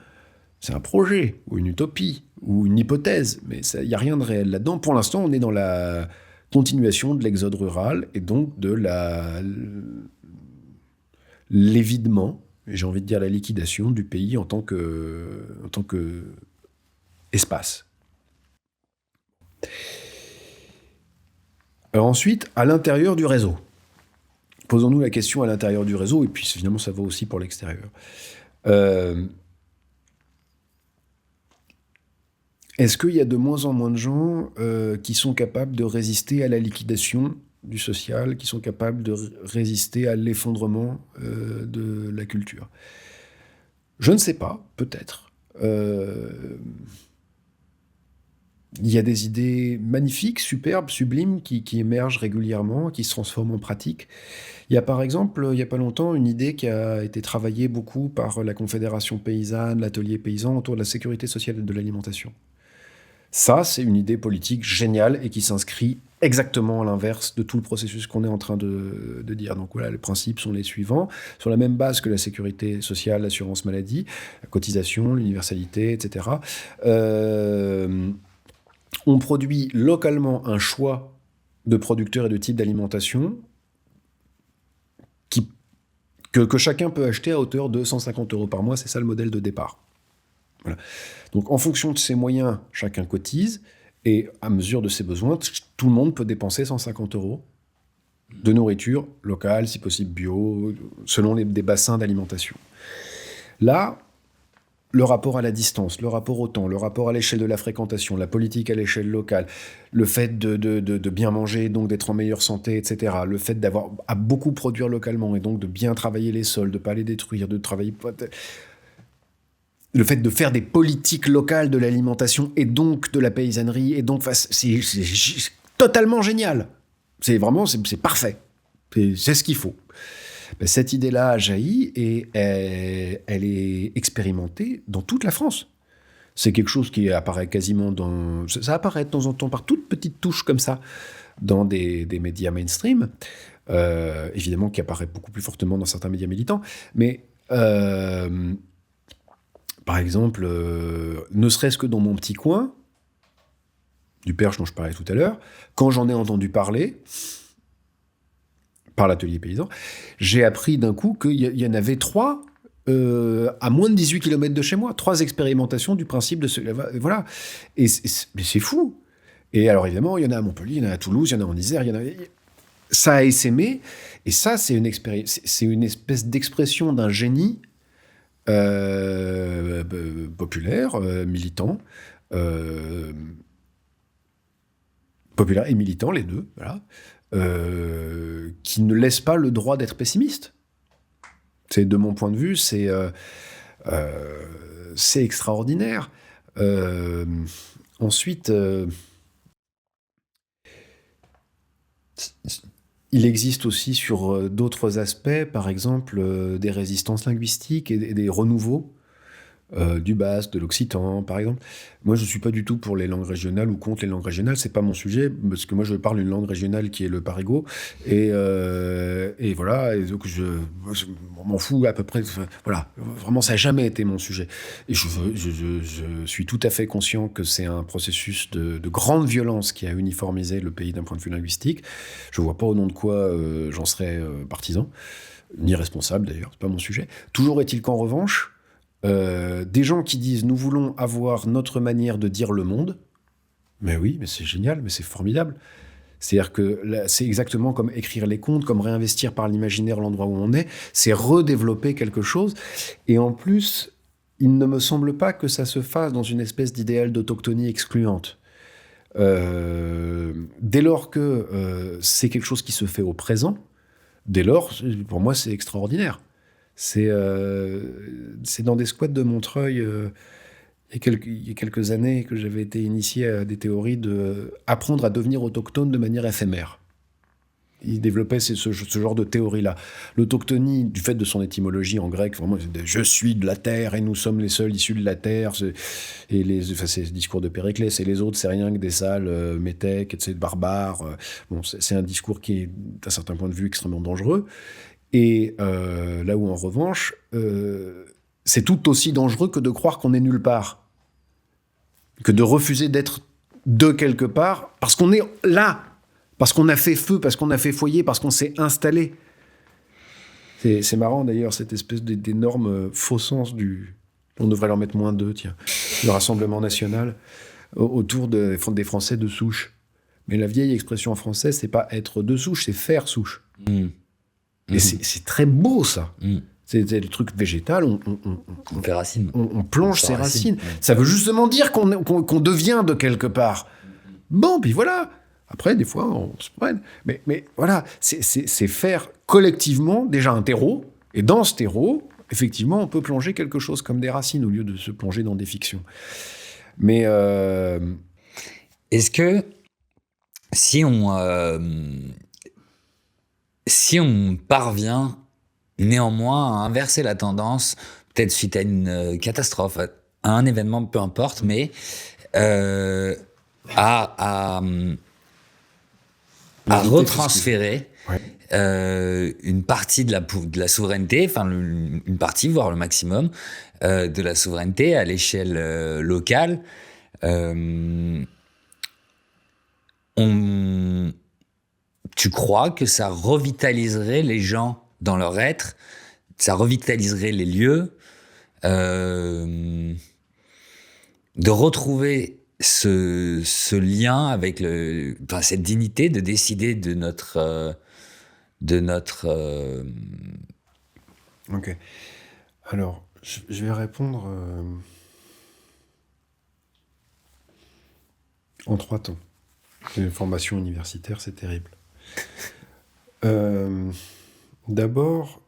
B: projet ou une utopie ou une hypothèse. Mais il n'y a rien de réel là-dedans. Pour l'instant, on est dans la continuation de l'exode rural et donc de l'évidement et j'ai envie de dire la liquidation du pays en tant que espace. Alors ensuite, à l'intérieur du réseau. Posons-nous la question à l'intérieur du réseau, et puis finalement ça vaut aussi pour l'extérieur. Est-ce qu'il y a de moins en moins de gens qui sont capables de résister à la liquidation du social, qui sont capables de résister à l'effondrement de la culture? Je ne sais pas, peut-être. Il y a des idées magnifiques, superbes, sublimes, qui émergent régulièrement, qui se transforment en pratique. Il y a par exemple, il n'y a pas longtemps, une idée qui a été travaillée beaucoup par la Confédération paysanne, l'Atelier paysan, autour de la sécurité sociale et de l'alimentation. Ça, c'est une idée politique géniale et qui s'inscrit exactement à l'inverse de tout le processus qu'on est en train de dire. Donc voilà, les principes sont les suivants. Sur la même base que la sécurité sociale, l'assurance maladie, la cotisation, l'universalité, etc., on produit localement un choix de producteurs et de types d'alimentation que chacun peut acheter à hauteur de 150 € par mois. C'est ça le modèle de départ. Voilà. Donc en fonction de ses moyens, chacun cotise, et à mesure de ses besoins, tout le monde peut dépenser 150 € de nourriture locale, si possible bio, selon des bassins d'alimentation. Là, le rapport à la distance, le rapport au temps, le rapport à l'échelle de la fréquentation, la politique à l'échelle locale, le fait de bien manger, donc d'être en meilleure santé, etc., le fait d'avoir à beaucoup produire localement, et donc de bien travailler les sols, de ne pas les détruire, de travailler... Le fait de faire des politiques locales de l'alimentation et donc de la paysannerie, et donc c'est totalement génial. C'est vraiment, c'est parfait. C'est ce qu'il faut. Ben, cette idée-là a jailli et elle est expérimentée dans toute la France. C'est quelque chose qui apparaît quasiment dans... Ça apparaît de temps en temps par toutes petites touches comme ça dans des médias mainstream. Évidemment qui apparaît beaucoup plus fortement dans certains médias militants. Mais... par exemple, ne serait-ce que dans mon petit coin, du Perche dont je parlais tout à l'heure, quand j'en ai entendu parler, par l'atelier paysan, j'ai appris d'un coup qu'il y en avait 3 à moins de 18 km de chez moi. 3 expérimentations du principe de ce... Voilà. Mais c'est fou. Et alors évidemment, il y en a à Montpellier, il y en a à Toulouse, il y en a en Isère, il y en a... Ça a essaimé, et ça, c'est une espèce d'expression d'un génie populaire, militant, populaire et militant, les deux, voilà, qui ne laisse pas le droit d'être pessimiste. C'est, de mon point de vue, c'est extraordinaire. Ensuite, il existe aussi sur d'autres aspects, par exemple, des résistances linguistiques et des renouveaux du basque, de l'occitan, par exemple. Moi, je ne suis pas du tout pour les langues régionales ou contre les langues régionales, c'est pas mon sujet, parce que moi, je parle une langue régionale qui est le parigot, et voilà, et donc je m'en fous à peu près, voilà, vraiment, ça n'a jamais été mon sujet. Et je suis tout à fait conscient que c'est un processus de grande violence qui a uniformisé le pays d'un point de vue linguistique. Je ne vois pas au nom de quoi j'en serais partisan, ni responsable d'ailleurs, c'est pas mon sujet. Toujours est-il qu'en revanche, des gens qui disent « nous voulons avoir notre manière de dire le monde », mais oui, mais c'est génial, mais c'est formidable. C'est-à-dire que là, c'est exactement comme écrire les contes, comme réinvestir par l'imaginaire l'endroit où on est, c'est redévelopper quelque chose. Et en plus, il ne me semble pas que ça se fasse dans une espèce d'idéal d'autochtonie excluante. Dès lors que c'est quelque chose qui se fait au présent, dès lors, pour moi, c'est extraordinaire. C'est dans des squats de Montreuil, il y a quelques années, que j'avais été initié à des théories de apprendre à devenir autochtone de manière éphémère. Il développait ce genre de théorie-là. L'autochtonie, du fait de son étymologie en grec, vraiment, c'est « je suis de la terre et nous sommes les seuls issus de la terre ». C'est le discours de Périclès, et les autres, c'est rien que des sales métèques, etc., barbares. Bon, c'est un discours qui est, d'un certain point de vue, extrêmement dangereux. Et là où, en revanche, c'est tout aussi dangereux que de croire qu'on est nulle part. Que de refuser d'être de quelque part, parce qu'on est là, parce qu'on a fait feu, parce qu'on a fait foyer, parce qu'on s'est installé. C'est marrant d'ailleurs, cette espèce d'énorme faux sens on devrait leur mettre -2, tiens, le Rassemblement national, autour des Français de souche. Mais la vieille expression en français, c'est pas être de souche, c'est faire souche. Et c'est très beau, ça. C'est le truc végétal,
A: On fait racine.
B: On plonge ses racines. Ça veut justement dire qu'on devient de quelque part. Bon, puis voilà. Après, des fois, on se prenne. Mais voilà, c'est faire collectivement déjà un terreau. Et dans ce terreau, effectivement, on peut plonger quelque chose comme des racines au lieu de se plonger dans des fictions. Mais
A: est-ce que si on parvient néanmoins à inverser la tendance, peut-être suite à une catastrophe, à un événement, peu importe, mais à retransférer une partie de la souveraineté, enfin une partie, voire le maximum, de la souveraineté à l'échelle locale, tu crois que ça revitaliserait les gens dans leur être, ça revitaliserait les lieux, de retrouver ce lien avec cette dignité de décider de notre
B: Ok. Alors, je vais répondre en 3 temps. Une formation universitaire, c'est terrible. D'abord,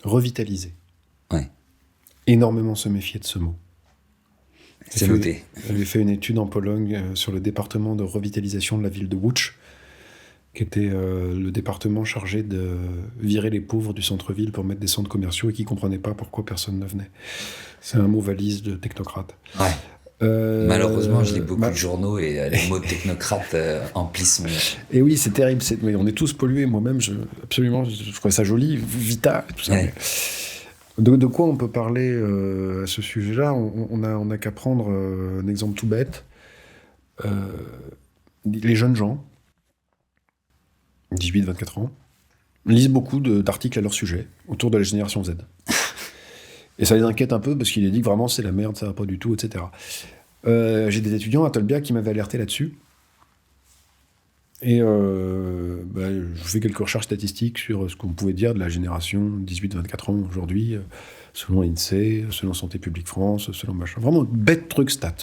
B: revitaliser.
A: Ouais.
B: Énormément se méfier de ce mot.
A: C'est noté.
B: J'avais fait une étude en Pologne sur le département de revitalisation de la ville de Łódź, qui était le département chargé de virer les pauvres du centre-ville pour mettre des centres commerciaux et qui ne comprenait pas pourquoi personne ne venait. C'est un mot valise de technocrate.
A: Ouais. Malheureusement, je lis beaucoup de journaux et les mots de technocrate emplissent mon...
B: Et oui, c'est terrible. Mais on est tous pollués. Moi-même, je trouvais ça joli, Vita, tout ça. Ouais. De quoi on peut parler à ce sujet-là ? On n'a qu'à prendre un exemple tout bête. Les jeunes gens, 18-24 ans, lisent beaucoup d'articles à leur sujet autour de la génération Z. Et ça les inquiète un peu parce qu'il est dit que vraiment c'est la merde, ça va pas du tout, etc. J'ai des étudiants à Tolbiac qui m'avaient alerté là-dessus. Et je fais quelques recherches statistiques sur ce qu'on pouvait dire de la génération 18-24 ans aujourd'hui, selon l'INSEE, selon Santé publique France, selon machin. Vraiment bête truc stat.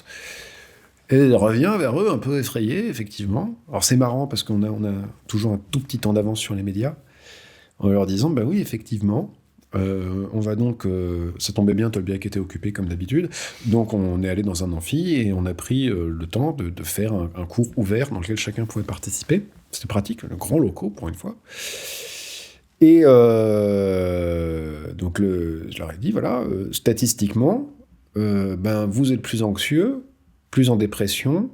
B: Et elle revient vers eux un peu effrayée, effectivement. Alors c'est marrant parce qu'on a toujours un tout petit temps d'avance sur les médias, en leur disant, ben oui, effectivement, on va donc... ça tombait bien, Tolbiac était occupé comme d'habitude, donc on est allé dans un amphi et on a pris le temps de faire un cours ouvert dans lequel chacun pouvait participer. C'était pratique, le grand locaux pour une fois. Et donc je leur ai dit, voilà, statistiquement, vous êtes plus anxieux, plus en dépression,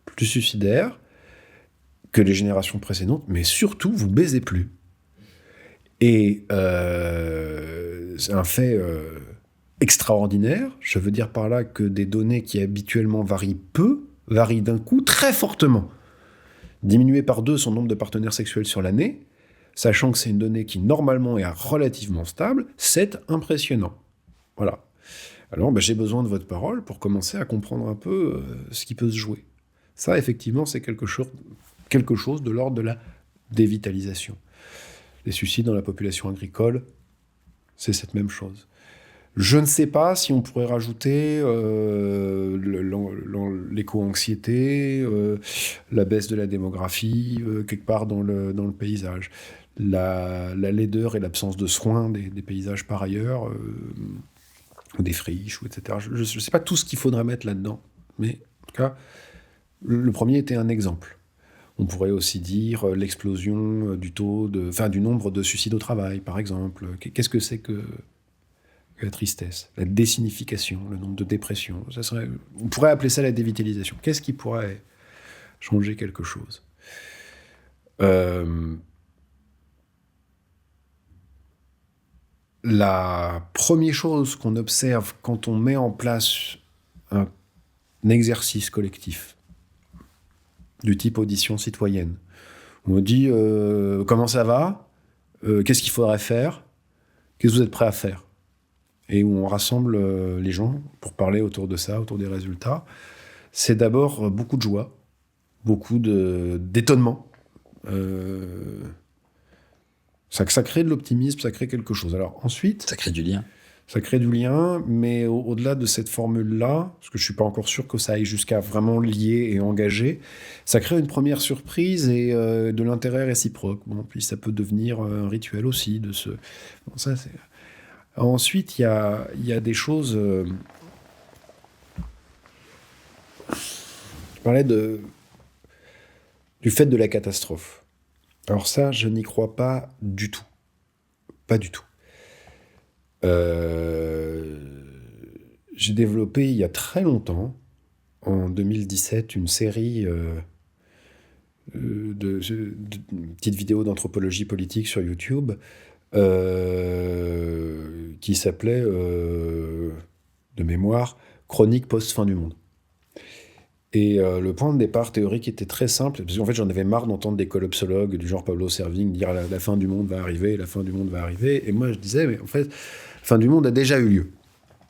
B: plus suicidaire que les générations précédentes, mais surtout, vous baisez plus. Et c'est un fait extraordinaire. Je veux dire par là que des données qui habituellement varient peu, varient d'un coup très fortement. Diminuer par 2 son nombre de partenaires sexuels sur l'année, sachant que c'est une donnée qui normalement est relativement stable, c'est impressionnant. Voilà. Alors j'ai besoin de votre parole pour commencer à comprendre un peu ce qui peut se jouer. Ça, effectivement, c'est quelque chose de l'ordre de la dévitalisation. Les suicides dans la population agricole, c'est cette même chose. Je ne sais pas si on pourrait rajouter l'éco-anxiété, la baisse de la démographie, quelque part dans le paysage. La laideur et l'absence de soins des paysages par ailleurs, ou des friches, etc. Je ne sais pas tout ce qu'il faudrait mettre là-dedans, mais en tout cas, le premier était un exemple. On pourrait aussi dire l'explosion du nombre de suicides au travail, par exemple. Qu'est-ce que c'est que la tristesse, la désignification, le nombre de dépressions. On pourrait appeler ça la dévitalisation. Qu'est-ce qui pourrait changer quelque chose ? La première chose qu'on observe quand on met en place un exercice collectif du type audition citoyenne, On me dit comment ça va, qu'est-ce qu'il faudrait faire, qu'est-ce que vous êtes prêt à faire, et où on rassemble les gens pour parler autour de ça, autour des résultats. C'est d'abord beaucoup de joie, beaucoup d'étonnement. Ça crée de l'optimisme, ça crée quelque chose. Alors ensuite...
A: Ça crée du lien.
B: Ça crée du lien, mais au-delà de cette formule-là, parce que je ne suis pas encore sûr que ça aille jusqu'à vraiment lier et engager, ça crée une première surprise et de l'intérêt réciproque. Bon, puis ça peut devenir un rituel aussi. Bon, ça, c'est... Ensuite, il y a des choses... Je parlais du fait de la catastrophe. Alors ça, je n'y crois pas du tout. Pas du tout. J'ai développé il y a très longtemps, en 2017, une série de petites vidéos d'anthropologie politique sur YouTube qui s'appelait, de mémoire, Chronique post-fin du monde. Et le point de départ théorique était très simple, parce qu'en fait j'en avais marre d'entendre des collapsologues du genre Pablo Servigne dire la fin du monde va arriver, la fin du monde va arriver. Et moi je disais, mais en fait, la fin du monde a déjà eu lieu.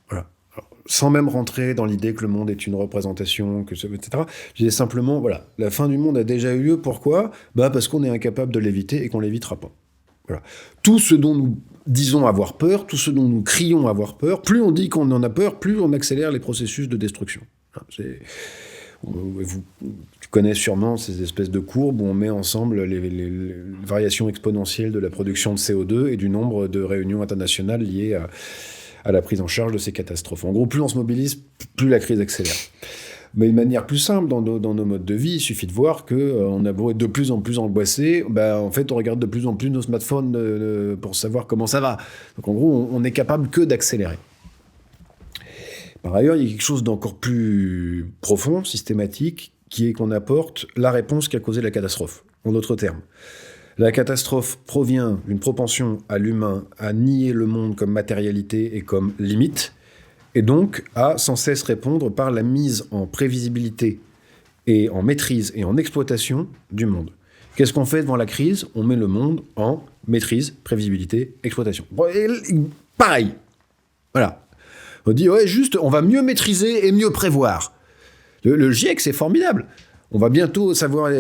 B: Voilà. Alors, sans même rentrer dans l'idée que le monde est une représentation, etc. Je disais simplement, voilà, la fin du monde a déjà eu lieu. Pourquoi ? Parce qu'on est incapable de l'éviter et qu'on ne l'évitera pas. Voilà. Tout ce dont nous disons avoir peur, tout ce dont nous crions avoir peur, plus on dit qu'on en a peur, plus on accélère les processus de destruction. Tu connais sûrement ces espèces de courbes où on met ensemble les variations exponentielles de la production de CO2 et du nombre de réunions internationales liées à la prise en charge de ces catastrophes. En gros, plus on se mobilise, plus la crise accélère. Mais de manière plus simple, dans nos modes de vie, il suffit de voir qu'on a beau être de plus en plus angoissé, en fait, on regarde de plus en plus nos smartphones pour savoir comment ça va. Donc en gros, on n'est capable que d'accélérer. Par ailleurs, il y a quelque chose d'encore plus profond, systématique, qui est qu'on apporte la réponse qui a causé la catastrophe. En d'autres termes, la catastrophe provient d'une propension à l'humain à nier le monde comme matérialité et comme limite, et donc à sans cesse répondre par la mise en prévisibilité et en maîtrise et en exploitation du monde. Qu'est-ce qu'on fait devant la crise ? On met le monde en maîtrise, prévisibilité, exploitation. Bon, pareil. Voilà. On dit, ouais, juste, on va mieux maîtriser et mieux prévoir. Le GIEC, c'est formidable. On va bientôt savoir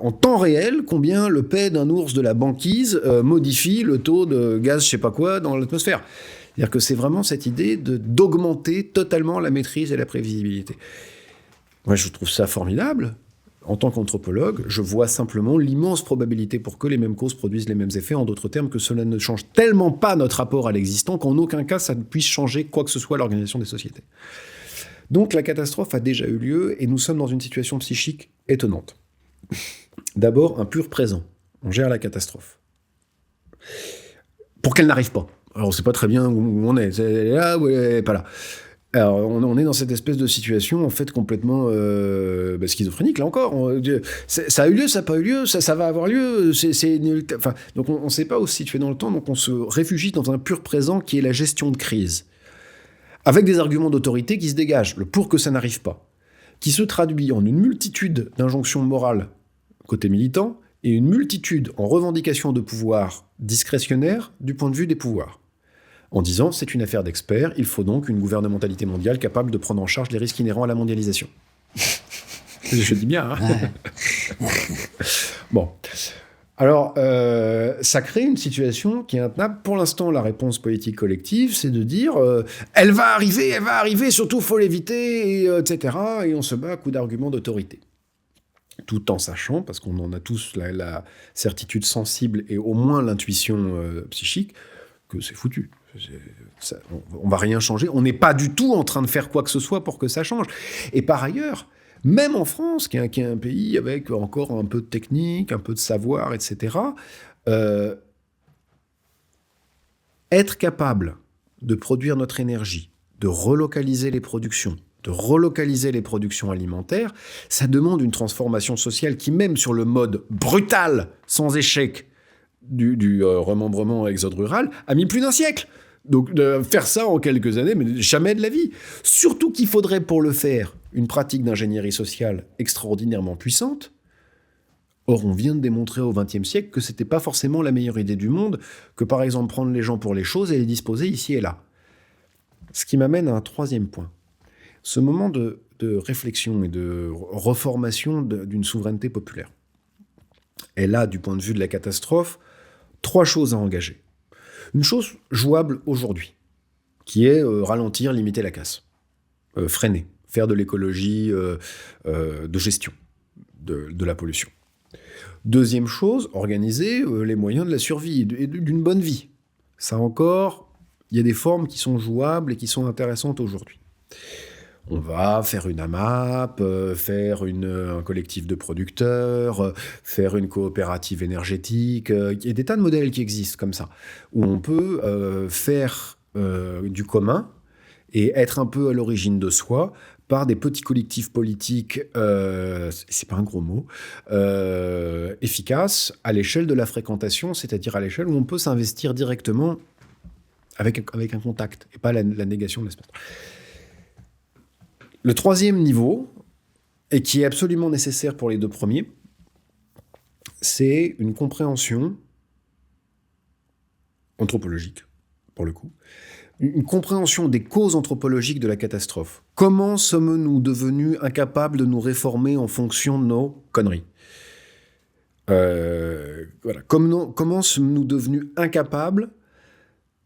B: en temps réel combien le paix d'un ours de la banquise modifie le taux de gaz je sais pas quoi dans l'atmosphère. C'est-à-dire que c'est vraiment cette idée d'augmenter totalement la maîtrise et la prévisibilité. Moi, je trouve ça formidable. En tant qu'anthropologue, je vois simplement l'immense probabilité pour que les mêmes causes produisent les mêmes effets. En d'autres termes, que cela ne change tellement pas notre rapport à l'existant qu'en aucun cas ça ne puisse changer quoi que ce soit à l'organisation des sociétés. Donc la catastrophe a déjà eu lieu et nous sommes dans une situation psychique étonnante. D'abord, un pur présent. On gère la catastrophe. Pour qu'elle n'arrive pas. Alors on ne sait pas très bien où on est. Elle est là ou elle n'est pas là. Alors, on est dans cette espèce de situation, en fait, complètement schizophrénique, là encore. Ça a eu lieu, ça n'a pas eu lieu, ça va avoir lieu. Donc, on ne sait pas où se situer dans le temps, donc on se réfugie dans un pur présent qui est la gestion de crise. Avec des arguments d'autorité qui se dégagent, le pour que ça n'arrive pas, qui se traduit en une multitude d'injonctions morales côté militant et une multitude en revendications de pouvoir discrétionnaires du point de vue des pouvoirs. En disant, c'est une affaire d'experts, il faut donc une gouvernementalité mondiale capable de prendre en charge les risques inhérents à la mondialisation. Je dis bien, hein. Bon. Alors, ça crée une situation qui est intenable. Pour l'instant, la réponse politique collective, c'est de dire elle va arriver, surtout, il faut l'éviter, etc. Et on se bat à coups d'arguments d'autorité. Tout en sachant, parce qu'on en a tous la certitude sensible et au moins l'intuition psychique, que c'est foutu. On va rien changer. On n'est pas du tout en train de faire quoi que ce soit pour que ça change. Et par ailleurs, même en France, qui est un pays avec encore un peu de technique, un peu de savoir, etc., être capable de produire notre énergie, de relocaliser les productions alimentaires, ça demande une transformation sociale qui, même sur le mode brutal, sans échec, du remembrement exode rural, a mis plus d'un siècle. Donc de faire ça en quelques années, mais jamais de la vie. Surtout qu'il faudrait pour le faire une pratique d'ingénierie sociale extraordinairement puissante, Or, on vient de démontrer au XXe siècle que c'était pas forcément la meilleure idée du monde, que par exemple prendre les gens pour les choses et les disposer ici et là. Ce qui m'amène à un troisième point. Ce moment de réflexion et de reformation d'une souveraineté populaire. Elle a, du point de vue de la catastrophe, 3 choses à engager. Une chose jouable aujourd'hui, qui est ralentir, limiter la casse, freiner, faire de l'écologie de gestion de la pollution. Deuxième chose, organiser les moyens de la survie et d'une bonne vie. Ça encore, il y a des formes qui sont jouables et qui sont intéressantes aujourd'hui. On va faire une AMAP, faire un collectif de producteurs, faire une coopérative énergétique. Il y a des tas de modèles qui existent comme ça, où on peut faire du commun et être un peu à l'origine de soi par des petits collectifs politiques, c'est pas un gros mot, efficaces à l'échelle de la fréquentation, c'est-à-dire à l'échelle où on peut s'investir directement avec un contact et pas la négation de l'espace. Le troisième niveau, et qui est absolument nécessaire pour les 2 premiers, c'est une compréhension anthropologique, pour le coup, une compréhension des causes anthropologiques de la catastrophe. Comment sommes-nous devenus incapables de nous réformer en fonction de nos conneries ? Voilà. Comment sommes-nous devenus incapables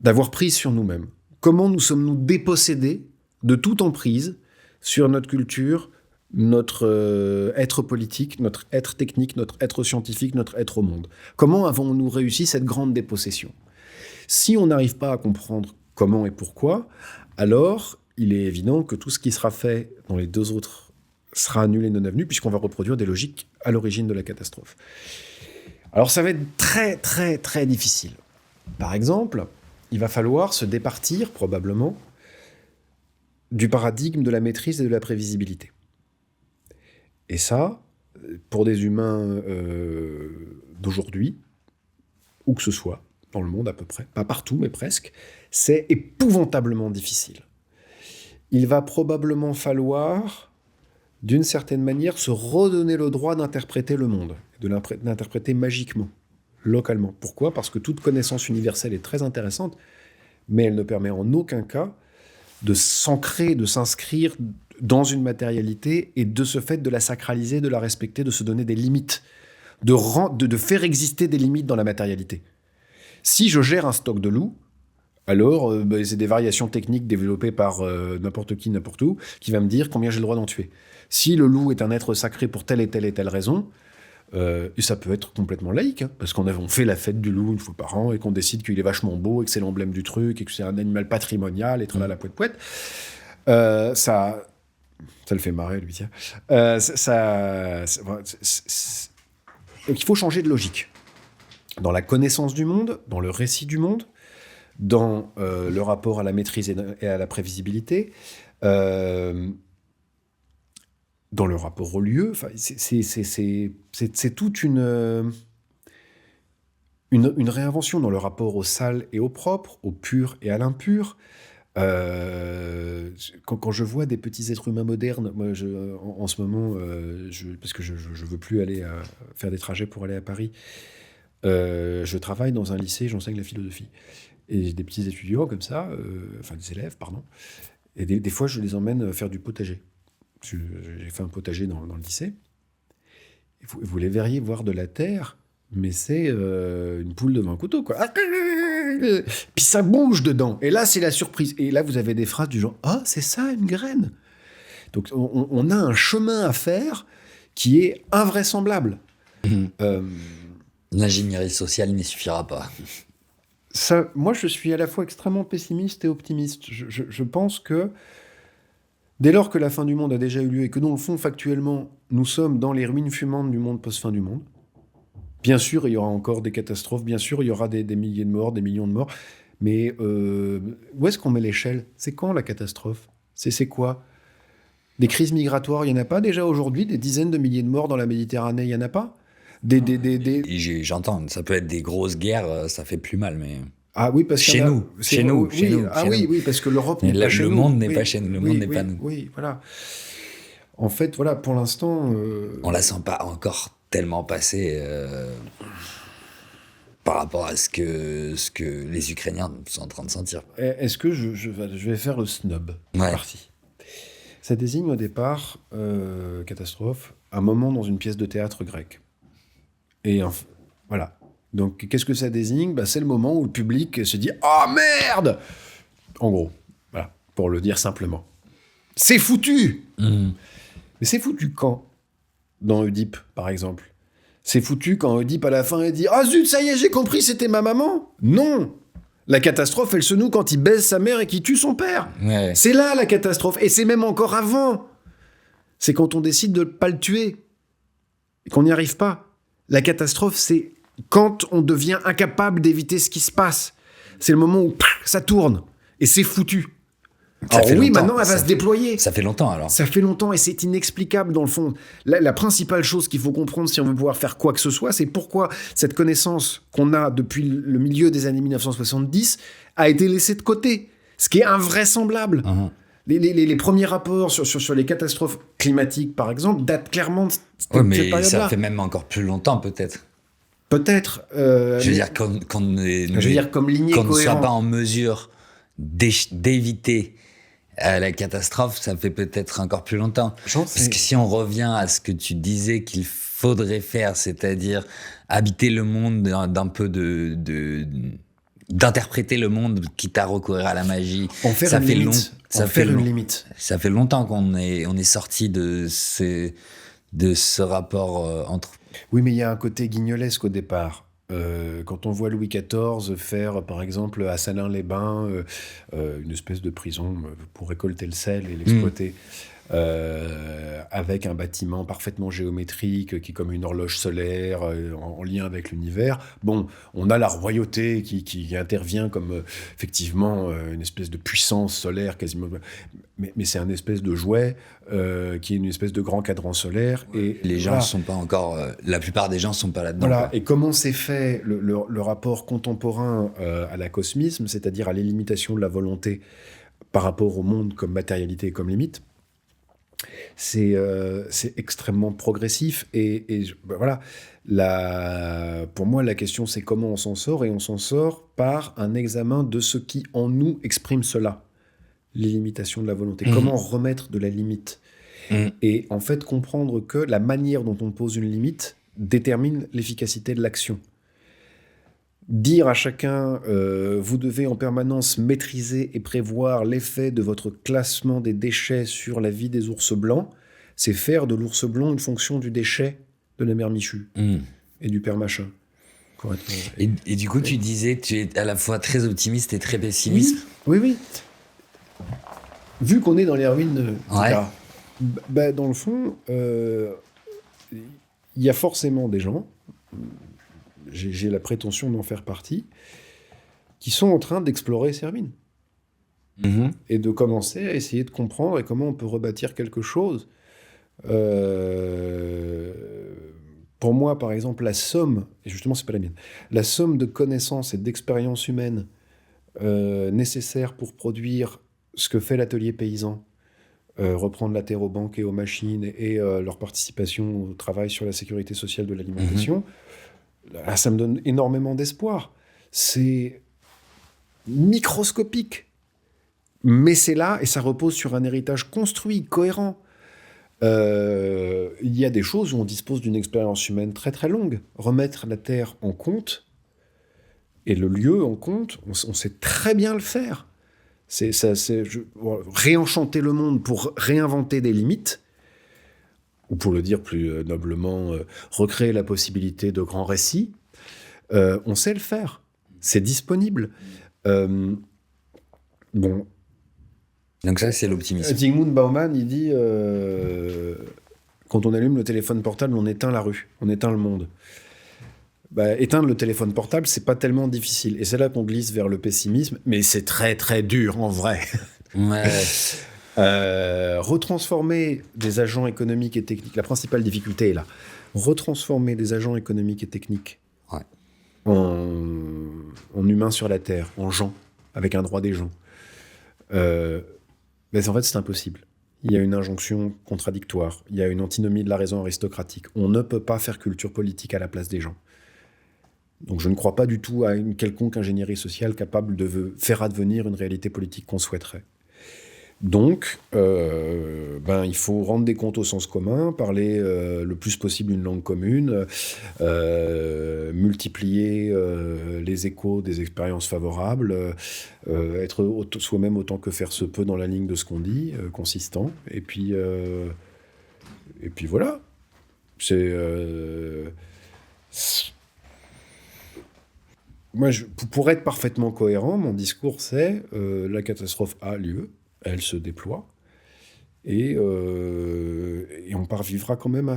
B: d'avoir prise sur nous-mêmes ? Comment nous sommes-nous dépossédés de toute emprise sur notre culture, notre être politique, notre être technique, notre être scientifique, notre être au monde ? Comment avons-nous réussi cette grande dépossession ? Si on n'arrive pas à comprendre comment et pourquoi, alors il est évident que tout ce qui sera fait dans les 2 autres sera annulé non avenu, puisqu'on va reproduire des logiques à l'origine de la catastrophe. Alors ça va être très très très difficile. Par exemple, il va falloir se départir probablement du paradigme de la maîtrise et de la prévisibilité. Et ça, pour des humains d'aujourd'hui, où que ce soit, dans le monde à peu près, pas partout, mais presque, c'est épouvantablement difficile. Il va probablement falloir, d'une certaine manière, se redonner le droit d'interpréter le monde, de l'interpréter magiquement, localement. Pourquoi ? Parce que toute connaissance universelle est très intéressante, mais elle ne permet en aucun cas de s'ancrer, de s'inscrire dans une matérialité et de ce fait de la sacraliser, de la respecter, de se donner des limites, de faire exister des limites dans la matérialité. Si je gère un stock de loups, alors c'est des variations techniques développées par n'importe qui, n'importe où, qui va me dire combien j'ai le droit d'en tuer. Si le loup est un être sacré pour telle et telle raison, et ça peut être complètement laïque, hein, parce qu'on fait la fête du loup 1 fois par an, et qu'on décide qu'il est vachement beau, et que c'est l'emblème du truc, et que c'est un animal patrimonial, et tralala poète. Ça le fait marrer, lui, tiens. Donc il faut changer de logique. Dans la connaissance du monde, dans le récit du monde, dans le rapport à la maîtrise et à la prévisibilité, dans le rapport au lieu, c'est toute une réinvention dans le rapport au sale et au propre, au pur et à l'impur. Quand je vois des petits êtres humains modernes, moi, en ce moment, parce que je veux plus aller faire des trajets pour aller à Paris, je travaille dans un lycée, j'enseigne la philosophie. Et j'ai des petits étudiants comme ça, enfin des élèves, pardon, et des fois je les emmène faire du potager. J'ai fait un potager dans le lycée. Et vous les verriez voir de la terre, mais c'est une poule devant un couteau, quoi. Puis ça bouge dedans. Et là, c'est la surprise. Et là, vous avez des phrases du genre « Ah, c'est ça, une graine !» Donc, on a un chemin à faire qui est invraisemblable.
A: L'ingénierie sociale n'y suffira pas.
B: Ça, moi, je suis à la fois extrêmement pessimiste et optimiste. Je pense que dès lors que la fin du monde a déjà eu lieu et que, dans le fond, factuellement, nous sommes dans les ruines fumantes du monde post-fin du monde, bien sûr, il y aura encore des catastrophes, bien sûr, il y aura des milliers de morts, des millions de morts, mais où est-ce qu'on met l'échelle ? C'est quand la catastrophe ? C'est quoi ? Des crises migratoires, il n'y en a pas déjà aujourd'hui ? Des dizaines de milliers de morts dans la Méditerranée, il n'y en a pas ?
A: J'entends, ça peut être des grosses guerres, ça fait plus mal, mais...
B: Ah oui, parce que
A: chez nous.
B: Oui, parce que l'Europe n'est pas chez nous.
A: Le monde n'est pas chez nous, le monde n'est pas nous.
B: Oui, voilà. En fait, voilà, pour l'instant...
A: On la sent pas encore tellement passé par rapport à ce que les Ukrainiens sont en train de sentir.
B: Est-ce que je vais faire le snob
A: Ouais.
B: parti. Ça désigne au départ, catastrophe, un moment dans une pièce de théâtre grec. Et voilà. Donc, qu'est-ce que ça désigne ? C'est le moment où le public se dit « Oh merde !» En gros, voilà, pour le dire simplement. C'est foutu ! Mais c'est foutu quand ? Dans Oedipe, par exemple. C'est foutu quand Oedipe, à la fin, il dit « Ah zut, ça y est, j'ai compris, c'était ma maman !» Non ! La catastrophe, elle se noue quand il baise sa mère et qu'il tue son père.
A: Ouais.
B: C'est là, la catastrophe. Et c'est même encore avant. C'est quand on décide de ne pas le tuer. Et qu'on n'y arrive pas. La catastrophe, c'est quand on devient incapable d'éviter ce qui se passe. C'est le moment où ça tourne. Et c'est foutu. Alors oui, maintenant, elle va se déployer.
A: Ça fait longtemps, alors.
B: Ça fait longtemps et c'est inexplicable, dans le fond. La principale chose qu'il faut comprendre si on veut pouvoir faire quoi que ce soit, c'est pourquoi cette connaissance qu'on a depuis le milieu des années 1970 a été laissée de côté. Ce qui est invraisemblable.
A: Uh-huh.
B: Les premiers rapports sur les catastrophes climatiques, par exemple, datent clairement de cette période-là.
A: Mais ça fait même encore plus longtemps, peut-être.
B: Peut-être.
A: Je veux dire, qu'on
B: comme lignée
A: qu'on ne soit
B: cohérente.
A: pas en mesure d'éviter la catastrophe, ça fait peut-être encore plus longtemps. Parce que si on revient à ce que tu disais qu'il faudrait faire, c'est-à-dire habiter le monde d'un peu d'interpréter le monde, quitte à recourir à la magie. Ça fait
B: limite.
A: Ça fait longtemps qu'on est sorti de ce rapport entre.
B: Oui, mais il y a un côté guignolesque au départ. Quand on voit Louis XIV faire, par exemple, à Salins-les-Bains, une espèce de prison pour récolter le sel et l'exploiter, avec un bâtiment parfaitement géométrique qui est comme une horloge solaire en lien avec l'univers. Bon, on a la royauté qui intervient comme effectivement une espèce de puissance solaire quasiment, mais c'est un espèce de jouet qui est une espèce de grand cadran solaire. Et
A: les gens sont pas encore, la plupart des gens sont pas là-dedans.
B: Voilà.
A: Quoi.
B: Et comment s'est fait le rapport contemporain à l'acosmisme, c'est-à-dire à l'illimitation de la volonté par rapport au monde comme matérialité et comme limite. C'est extrêmement progressif voilà. Pour moi, la question, c'est comment on s'en sort, et on s'en sort par un examen de ce qui en nous exprime cela, l'illimitation de la volonté. Comment remettre de la limite et en fait comprendre que la manière dont on pose une limite détermine l'efficacité de l'action. Dire à chacun, vous devez en permanence maîtriser et prévoir l'effet de votre classement des déchets sur la vie des ours blancs, c'est faire de l'ours blanc une fonction du déchet de la mère Michu et du père machin.
A: Et du coup, tu disais que tu es à la fois très optimiste et très pessimiste.
B: Oui. Vu qu'on est dans les ruines,
A: ouais.
B: Dans le fond, il y a forcément des gens, j'ai la prétention d'en faire partie, qui sont en train d'explorer ces ruines. Et de commencer à essayer de comprendre et comment on peut rebâtir quelque chose. Pour moi, par exemple, la somme, et justement, c'est pas la mienne, la somme de connaissances et d'expériences humaines nécessaires pour produire ce que fait l'atelier paysan, reprendre la terre aux banques et aux machines et leur participation au travail sur la sécurité sociale de l'alimentation, là, ça me donne énormément d'espoir. C'est microscopique, mais c'est là et ça repose sur un héritage construit, cohérent. Il y a des choses où on dispose d'une expérience humaine très très longue. Remettre la terre en compte et le lieu en compte, on sait très bien le faire. Réenchanter le monde pour réinventer des limites, ou pour le dire plus noblement, recréer la possibilité de grands récits, on sait le faire. C'est disponible. Bon.
A: Donc ça, c'est l'optimisme.
B: Zygmunt Bauman, il dit quand on allume le téléphone portable, on éteint la rue, on éteint le monde. Éteindre le téléphone portable, c'est pas tellement difficile. Et c'est là qu'on glisse vers le pessimisme, mais c'est très très dur en vrai.
A: Ouais.
B: Retransformer des agents économiques et techniques, la principale difficulté est là. Retransformer des agents économiques et techniques en humains sur la Terre, en gens, avec un droit des gens. En fait, c'est impossible. il y a une injonction contradictoire, il y a une antinomie de la raison aristocratique. On ne peut pas faire culture politique à la place des gens. Donc je ne crois pas du tout à une quelconque ingénierie sociale capable de faire advenir une réalité politique qu'on souhaiterait. Donc, il faut rendre des comptes au sens commun, parler le plus possible une langue commune, multiplier les échos des expériences favorables, être soi-même autant que faire se peut dans la ligne de ce qu'on dit, consistant. Et puis voilà. Moi, pour être parfaitement cohérent, mon discours, c'est la catastrophe a lieu. Elle se déploie, et on parvivra quand même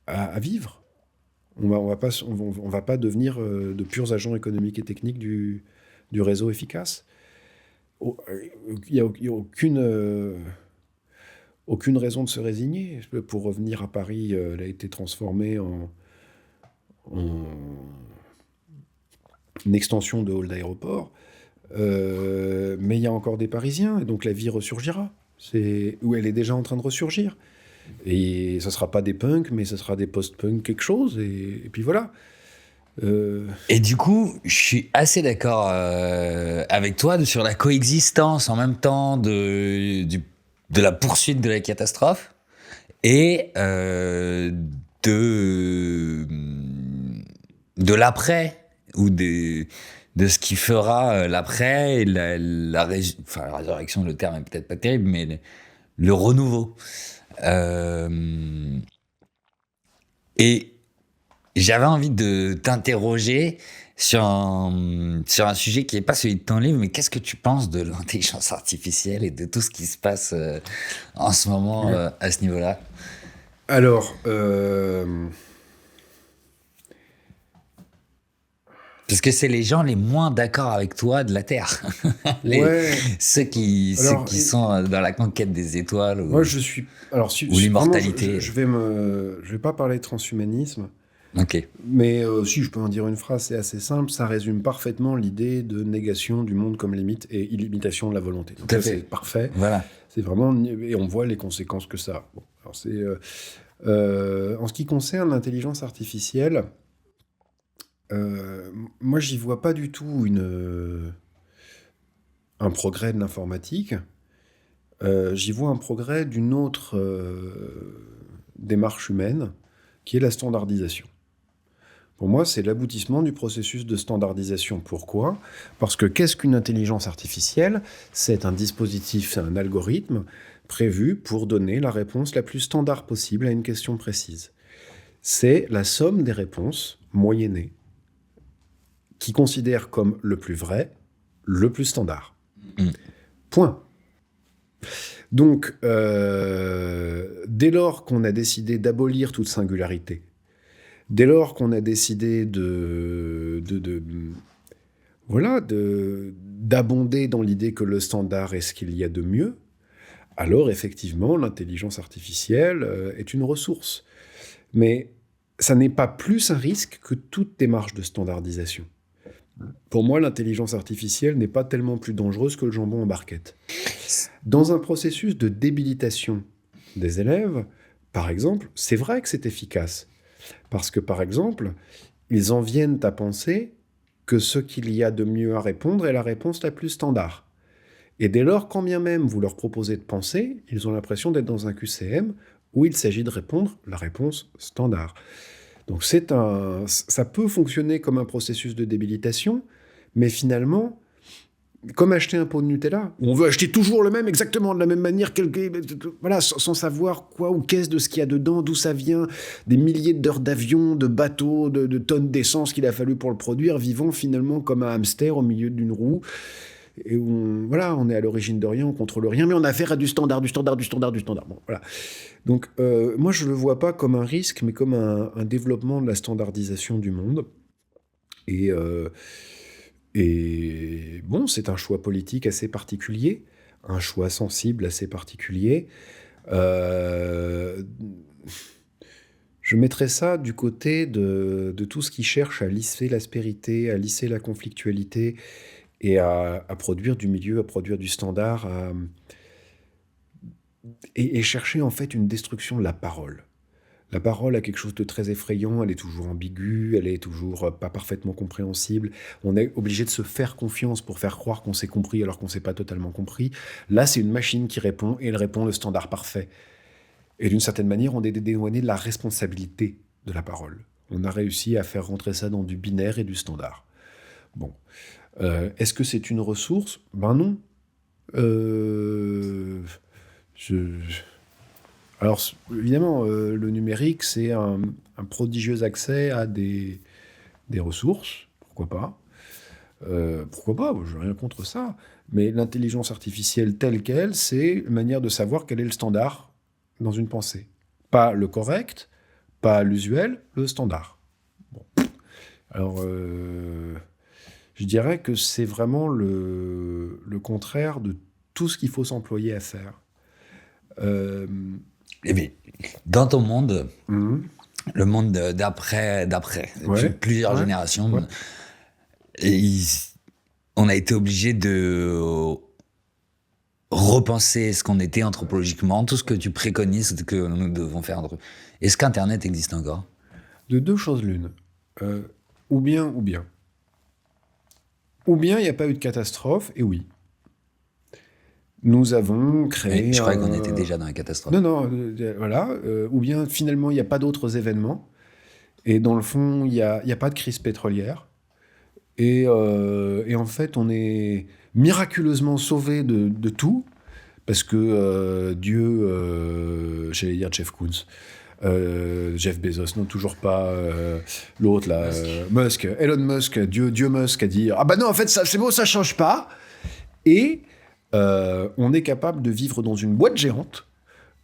B: à vivre. On va pas devenir de purs agents économiques et techniques du réseau efficace. Il n'y a aucune raison de se résigner. Pour revenir à Paris, elle a été transformée en une extension de hall d'aéroport. Mais il y a encore des Parisiens, et donc la vie ressurgira. Où elle est déjà en train de ressurgir. Et ça ne sera pas des punks, mais ça sera des post-punk quelque chose, et puis voilà.
A: Et du coup, je suis assez d'accord avec toi sur la coexistence en même temps de la poursuite de la catastrophe et de l'après, ou de ce qui fera l'après, et la résurrection, le terme est peut-être pas terrible, mais le renouveau. Et j'avais envie de t'interroger sur un sujet qui n'est pas celui de ton livre, mais qu'est-ce que tu penses de l'intelligence artificielle et de tout ce qui se passe en ce moment à ce niveau-là?
B: Alors,
A: parce que c'est les gens les moins d'accord avec toi de la Terre. Ceux qui sont dans la conquête des étoiles.
B: Moi, je suis... Alors,
A: ou l'immortalité.
B: Je vais pas parler de transhumanisme.
A: Ok.
B: Mais si je peux en dire une phrase, c'est assez simple. Ça résume parfaitement l'idée de négation du monde comme limite et illimitation de la volonté. Donc ça, c'est parfait.
A: Voilà.
B: C'est vraiment... Et on voit les conséquences que ça a. Bon, alors c'est... en ce qui concerne l'intelligence artificielle... moi, j'y vois pas du tout un progrès de l'informatique. J'y vois un progrès d'une autre démarche humaine, qui est la standardisation. Pour moi, c'est l'aboutissement du processus de standardisation. Pourquoi ? Parce que qu'est-ce qu'une intelligence artificielle ? C'est un dispositif, c'est un algorithme prévu pour donner la réponse la plus standard possible à une question précise. C'est la somme des réponses moyennées qui considère comme le plus vrai, le plus standard. Point. Donc, dès lors qu'on a décidé d'abolir toute singularité, dès lors qu'on a décidé d'abonder dans l'idée que le standard est ce qu'il y a de mieux, alors effectivement, l'intelligence artificielle est une ressource. Mais ça n'est pas plus un risque que toute démarche de standardisation. Pour moi, l'intelligence artificielle n'est pas tellement plus dangereuse que le jambon en barquette. Dans un processus de débilitation des élèves, par exemple, c'est vrai que c'est efficace. Parce que, par exemple, ils en viennent à penser que ce qu'il y a de mieux à répondre est la réponse la plus standard. Et dès lors, quand bien même vous leur proposez de penser, ils ont l'impression d'être dans un QCM où il s'agit de répondre la réponse standard. Donc ça peut fonctionner comme un processus de débilitation, mais finalement, comme acheter un pot de Nutella, où on veut acheter toujours le même, exactement de la même manière, voilà, sans savoir quoi ou qu'est-ce de ce qu'il y a dedans, d'où ça vient, des milliers d'heures d'avion, de bateaux, de tonnes d'essence qu'il a fallu pour le produire, vivant finalement comme un hamster au milieu d'une roue. Et où on est à l'origine de rien, on contrôle rien, mais on a affaire à du standard. Bon, voilà. Donc, moi, je ne le vois pas comme un risque, mais comme un développement de la standardisation du monde. Et bon, c'est un choix politique assez particulier, un choix sensible assez particulier. Je mettrais ça du côté de tout ce qui cherche à lisser l'aspérité, à lisser la conflictualité, et à produire du milieu, à produire du standard, et chercher en fait une destruction de la parole. La parole a quelque chose de très effrayant, elle est toujours ambiguë, elle est toujours pas parfaitement compréhensible. On est obligé de se faire confiance pour faire croire qu'on s'est compris alors qu'on ne s'est pas totalement compris. Là, c'est une machine qui répond, et elle répond le standard parfait. Et d'une certaine manière, on est dédouané de la responsabilité de la parole. On a réussi à faire rentrer ça dans du binaire et du standard. Bon. Est-ce que c'est une ressource ? Ben non. Alors, évidemment, le numérique, c'est un prodigieux accès à des ressources. Pourquoi pas ? Je n'ai rien contre ça. Mais l'intelligence artificielle telle qu'elle, c'est une manière de savoir quel est le standard dans une pensée. Pas le correct, pas l'usuel, le standard. Bon. Alors, je dirais que c'est vraiment le contraire de tout ce qu'il faut s'employer à faire.
A: Eh bien, dans ton monde, le monde d'après, depuis plusieurs générations, on a été obligé de repenser ce qu'on était anthropologiquement, tout ce que tu préconises que nous devons faire. Est-ce qu'Internet existe encore ?
B: De deux choses l'une. Ou bien. Ou bien il n'y a pas eu de catastrophe, et oui. Nous avons créé...
A: Mais je croyais qu'on était déjà dans la catastrophe.
B: Non, voilà. Ou bien, finalement, il n'y a pas d'autres événements. Et dans le fond, il n'y a pas de crise pétrolière. Et en fait, on est miraculeusement sauvé de tout. Parce que Dieu... j'allais dire Jeff Koons. Jeff Bezos, non, toujours pas. L'autre, là. Musk. Elon Musk. Dieu Musk a dit « Ah bah non, en fait, ça, c'est bon, ça change pas. » Et... on est capable de vivre dans une boîte géante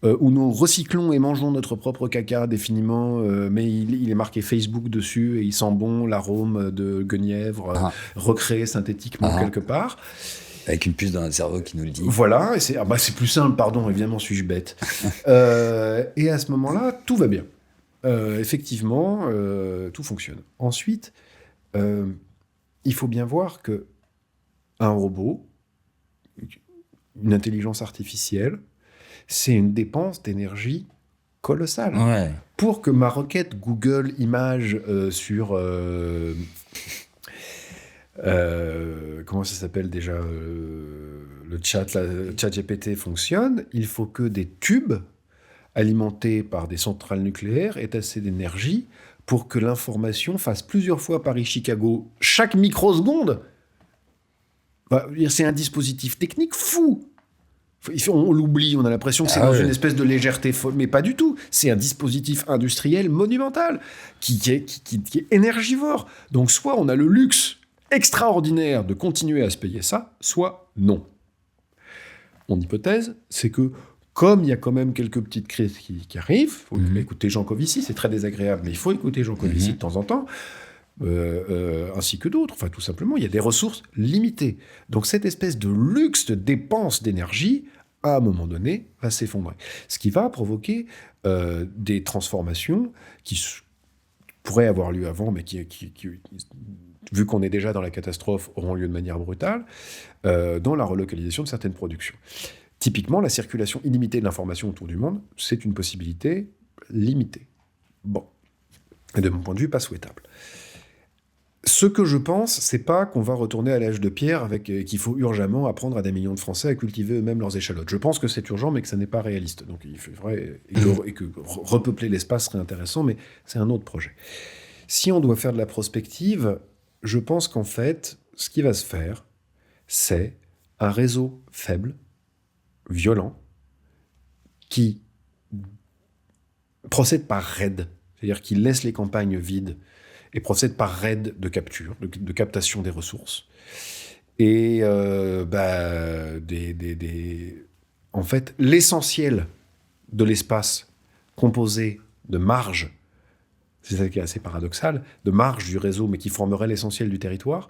B: où nous recyclons et mangeons notre propre caca définiment, mais il est marqué Facebook dessus et il sent bon l'arôme de guenièvre recréé synthétiquement quelque part.
A: Avec une puce dans notre cerveau qui nous le dit.
B: Voilà, et c'est plus simple, pardon, évidemment, suis-je bête. Et à ce moment-là, tout va bien. Effectivement, tout fonctionne. Ensuite, il faut bien voir que un robot, une intelligence artificielle, c'est une dépense d'énergie colossale.
A: Ouais.
B: Pour que ma requête Google Images sur... comment ça s'appelle déjà le chat GPT fonctionne, il faut que des tubes alimentés par des centrales nucléaires aient assez d'énergie pour que l'information fasse plusieurs fois Paris-Chicago chaque microseconde. C'est un dispositif technique fou. On l'oublie, on a l'impression que c'est dans une espèce de légèreté folle, mais pas du tout. C'est un dispositif industriel monumental qui est énergivore. Donc soit on a le luxe extraordinaire de continuer à se payer ça, soit non. Mon hypothèse, c'est que comme il y a quand même quelques petites crises qui arrivent, il faut écouter Jean Covici, c'est très désagréable, mais il faut écouter Jean Covici de temps en temps, ainsi que d'autres. Enfin, tout simplement, il y a des ressources limitées. Donc, cette espèce de luxe de dépense d'énergie, à un moment donné, va s'effondrer. Ce qui va provoquer des transformations qui pourraient avoir lieu avant, mais qui, vu qu'on est déjà dans la catastrophe, auront lieu de manière brutale, dans la relocalisation de certaines productions. Typiquement, la circulation illimitée de l'information autour du monde, c'est une possibilité limitée. Bon. Et de mon point de vue, pas souhaitable. Ce que je pense, c'est pas qu'on va retourner à l'âge de pierre avec qu'il faut urgemment apprendre à des millions de Français à cultiver eux-mêmes leurs échalotes. Je pense que c'est urgent, mais que ça n'est pas réaliste. Donc il faudrait et que repeupler l'espace serait intéressant, mais c'est un autre projet. Si on doit faire de la prospective, je pense qu'en fait, ce qui va se faire, c'est un réseau faible, violent, qui procède par raid, c'est-à-dire qui laisse les campagnes vides et procède par raid de capture, de captation des ressources. Et en fait, l'essentiel de l'espace composé de marges, c'est ça qui est assez paradoxal, de marges du réseau, mais qui formerait l'essentiel du territoire,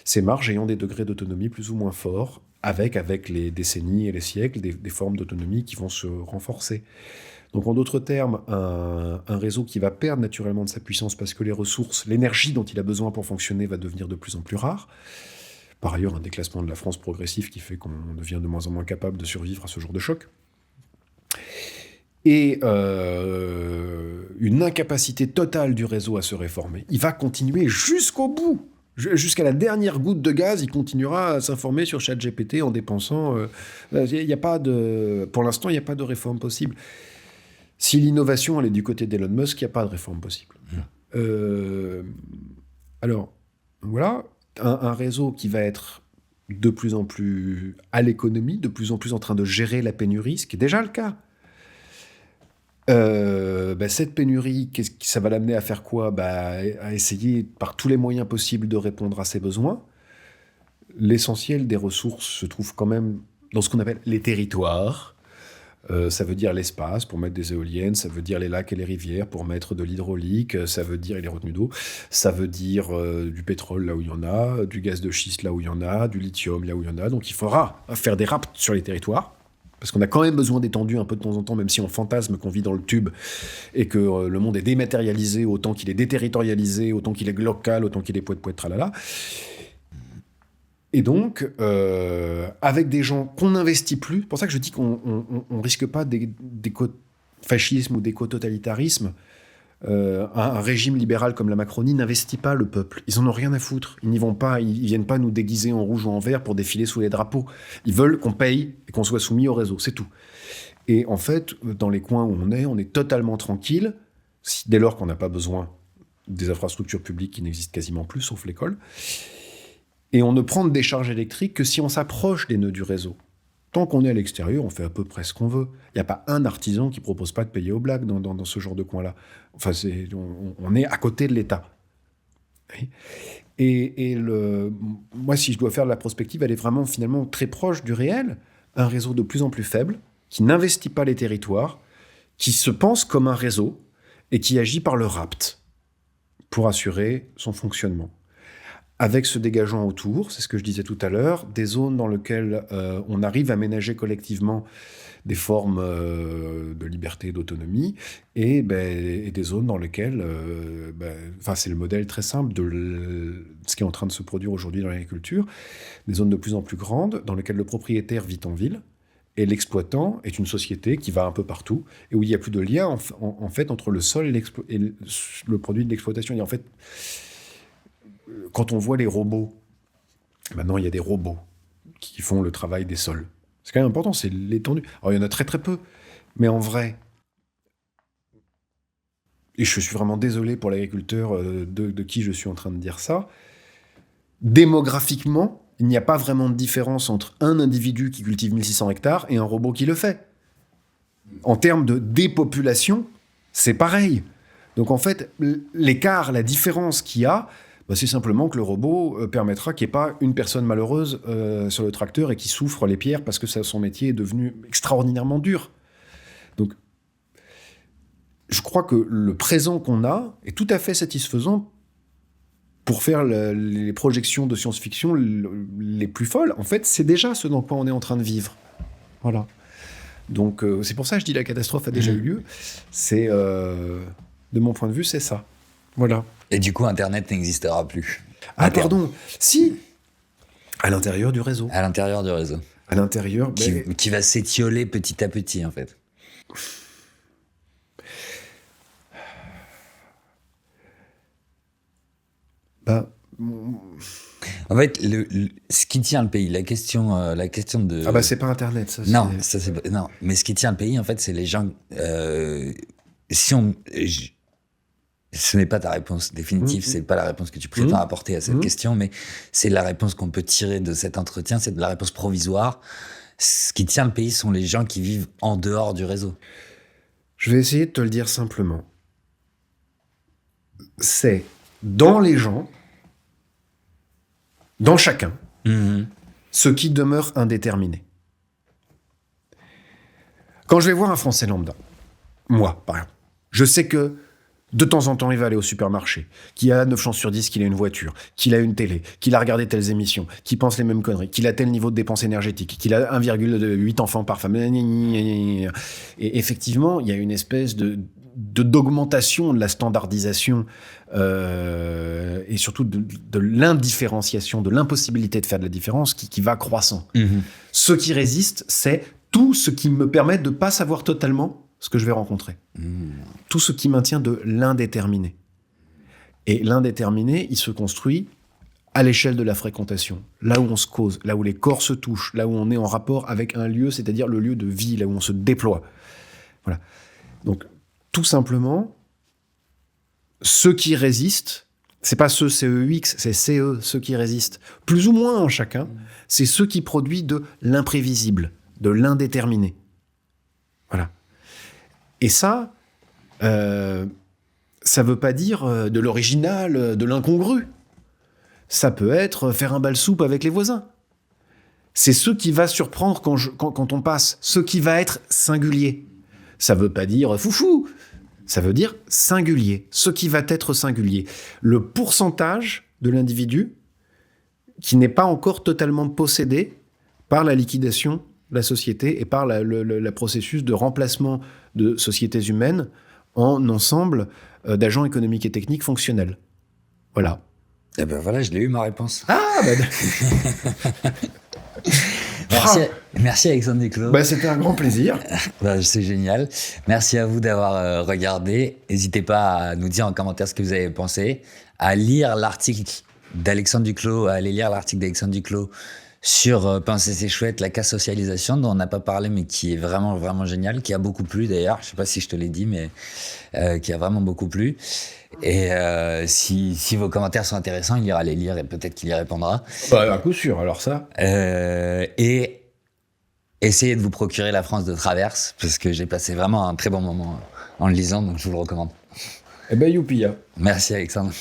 B: ces marges ayant des degrés d'autonomie plus ou moins forts, avec les décennies et les siècles, des formes d'autonomie qui vont se renforcer. Donc, en d'autres termes, un réseau qui va perdre naturellement de sa puissance parce que les ressources, l'énergie dont il a besoin pour fonctionner va devenir de plus en plus rare. Par ailleurs, un déclassement de la France progressif qui fait qu'on devient de moins en moins capable de survivre à ce genre de choc. et une incapacité totale du réseau à se réformer, il va continuer jusqu'au bout. Jusqu'à la dernière goutte de gaz, il continuera à s'informer sur ChatGPT en dépensant... y a pas de, pour l'instant, il n'y a pas de réforme possible. Si l'innovation, elle est du côté d'Elon Musk, il n'y a pas de réforme possible. Alors, voilà, un réseau qui va être de plus en plus à l'économie, de plus en plus en train de gérer la pénurie, ce qui est déjà le cas. Cette pénurie, ça va l'amener à faire quoi ? À essayer par tous les moyens possibles de répondre à ses besoins. L'essentiel des ressources se trouve quand même dans ce qu'on appelle les territoires. Ça veut dire l'espace pour mettre des éoliennes, ça veut dire les lacs et les rivières pour mettre de l'hydraulique, ça veut dire les retenues d'eau, ça veut dire du pétrole là où il y en a, du gaz de schiste là où il y en a, du lithium là où il y en a. Donc il faudra faire des rapts sur les territoires. Parce qu'on a quand même besoin d'étendue un peu de temps en temps, même si on fantasme qu'on vit dans le tube et que le monde est dématérialisé autant qu'il est déterritorialisé, autant qu'il est local, autant qu'il est poète, tralala. Et donc, avec des gens qu'on n'investit plus, c'est pour ça que je dis qu'on ne risque pas d'éco-fascisme ou d'éco-totalitarisme. Un régime libéral comme la Macronie n'investit pas le peuple. Ils en ont rien à foutre. Ils n'y vont pas. Ils viennent pas nous déguiser en rouge ou en vert pour défiler sous les drapeaux. Ils veulent qu'on paye et qu'on soit soumis au réseau. C'est tout. Et en fait, dans les coins où on est totalement tranquille, dès lors qu'on n'a pas besoin des infrastructures publiques qui n'existent quasiment plus, sauf l'école. Et on ne prend de décharge électrique que si on s'approche des nœuds du réseau. Tant qu'on est à l'extérieur, on fait à peu près ce qu'on veut. Il n'y a pas un artisan qui ne propose pas de payer aux blagues dans ce genre de coin-là. Enfin, on est à côté de l'État. Moi, si je dois faire de la prospective, elle est vraiment finalement très proche du réel. Un réseau de plus en plus faible, qui n'investit pas les territoires, qui se pense comme un réseau et qui agit par le rapt pour assurer son fonctionnement. Avec se dégageant autour, c'est ce que je disais tout à l'heure, des zones dans lesquelles on arrive à ménager collectivement des formes de liberté et d'autonomie, et des zones dans lesquelles, c'est le modèle très simple de ce qui est en train de se produire aujourd'hui dans l'agriculture, des zones de plus en plus grandes, dans lesquelles le propriétaire vit en ville, et l'exploitant est une société qui va un peu partout, et où il n'y a plus de lien en fait entre le sol et le produit de l'exploitation. Et en fait, quand on voit les robots, maintenant il y a des robots qui font le travail des sols. C'est quand même important, c'est l'étendue. Alors il y en a très très peu, mais en vrai, et je suis vraiment désolé pour l'agriculteur de qui je suis en train de dire ça, démographiquement, il n'y a pas vraiment de différence entre un individu qui cultive 1600 hectares et un robot qui le fait. En termes de dépopulation, c'est pareil. Donc en fait, l'écart, la différence qu'il y a, c'est simplement que le robot permettra qu'il n'y ait pas une personne malheureuse sur le tracteur et qui souffre les pierres parce que son métier est devenu extraordinairement dur. Donc, je crois que le présent qu'on a est tout à fait satisfaisant pour faire les projections de science-fiction les plus folles. En fait, c'est déjà ce dans quoi on est en train de vivre. Voilà. Donc, c'est pour ça que je dis la catastrophe a déjà eu lieu. C'est, de mon point de vue, c'est ça. Voilà.
A: Et du coup, Internet n'existera plus.
B: Ah, pardon. Si. À l'intérieur du réseau.
A: À l'intérieur du réseau.
B: À l'intérieur.
A: Qui va s'étioler petit à petit, en fait. En fait, ce qui tient le pays, la question de...
B: c'est pas Internet, ça.
A: Non, mais ce qui tient le pays, en fait, c'est les gens... Ce n'est pas ta réponse définitive, c'est pas la réponse que tu prétends apporter à cette question, mais c'est la réponse qu'on peut tirer de cet entretien, c'est de la réponse provisoire. Ce qui tient le pays sont les gens qui vivent en dehors du réseau.
B: Je vais essayer de te le dire simplement. C'est dans les gens, dans chacun, ce qui demeure indéterminé. Quand je vais voir un Français lambda, moi, par exemple, je sais que de temps en temps, il va aller au supermarché, qu'il a 9 chances sur 10 qu'il ait une voiture, qu'il a une télé, qu'il a regardé telles émissions, qu'il pense les mêmes conneries, qu'il a tel niveau de dépense énergétique, qu'il a 1,8 enfants par femme. Et effectivement, il y a une espèce d'augmentation de la standardisation et surtout de l'indifférenciation, de l'impossibilité de faire de la différence qui va croissant. Ce qui résiste, c'est tout ce qui me permet de ne pas savoir totalement ce que je vais rencontrer. Tout ce qui maintient de l'indéterminé. Et l'indéterminé, il se construit à l'échelle de la fréquentation, là où on se cause, là où les corps se touchent, là où on est en rapport avec un lieu, c'est-à-dire le lieu de vie, là où on se déploie. Voilà. Donc, tout simplement, ceux qui résistent, c'est pas ceux CEX, c'est CE, ceux qui résistent, plus ou moins chacun, c'est ceux qui produisent de l'imprévisible, de l'indéterminé. Voilà. Et ça veut pas dire de l'original, de l'incongru. Ça peut être faire un bal soupe avec les voisins. C'est ce qui va surprendre quand on passe, ce qui va être singulier. Ça veut pas dire foufou, ça veut dire singulier, ce qui va être singulier. Le pourcentage de l'individu qui n'est pas encore totalement possédé par la liquidation de la société et par le processus de remplacement de sociétés humaines en ensemble d'agents économiques et techniques fonctionnels. Voilà.
A: Eh ben voilà, je l'ai eu ma réponse.
B: Ah
A: Merci Alexandre Duclos.
B: C'était un grand plaisir.
A: C'est génial. Merci à vous d'avoir regardé. N'hésitez pas à nous dire en commentaire ce que vous avez pensé, à lire l'article d'Alexandre Duclos, à aller lire l'article d'Alexandre Duclos sur Penser c'est chouette, la casse socialisation, dont on n'a pas parlé, mais qui est vraiment, vraiment génial, qui a beaucoup plu d'ailleurs. Je ne sais pas si je te l'ai dit, mais qui a vraiment beaucoup plu. Et si vos commentaires sont intéressants, il ira les lire et peut-être qu'il y répondra.
B: À coup sûr, alors ça.
A: Et essayez de vous procurer La France de Traverse, parce que j'ai passé vraiment un très bon moment en le lisant, donc je vous le recommande.
B: Youpi.
A: Merci Alexandre.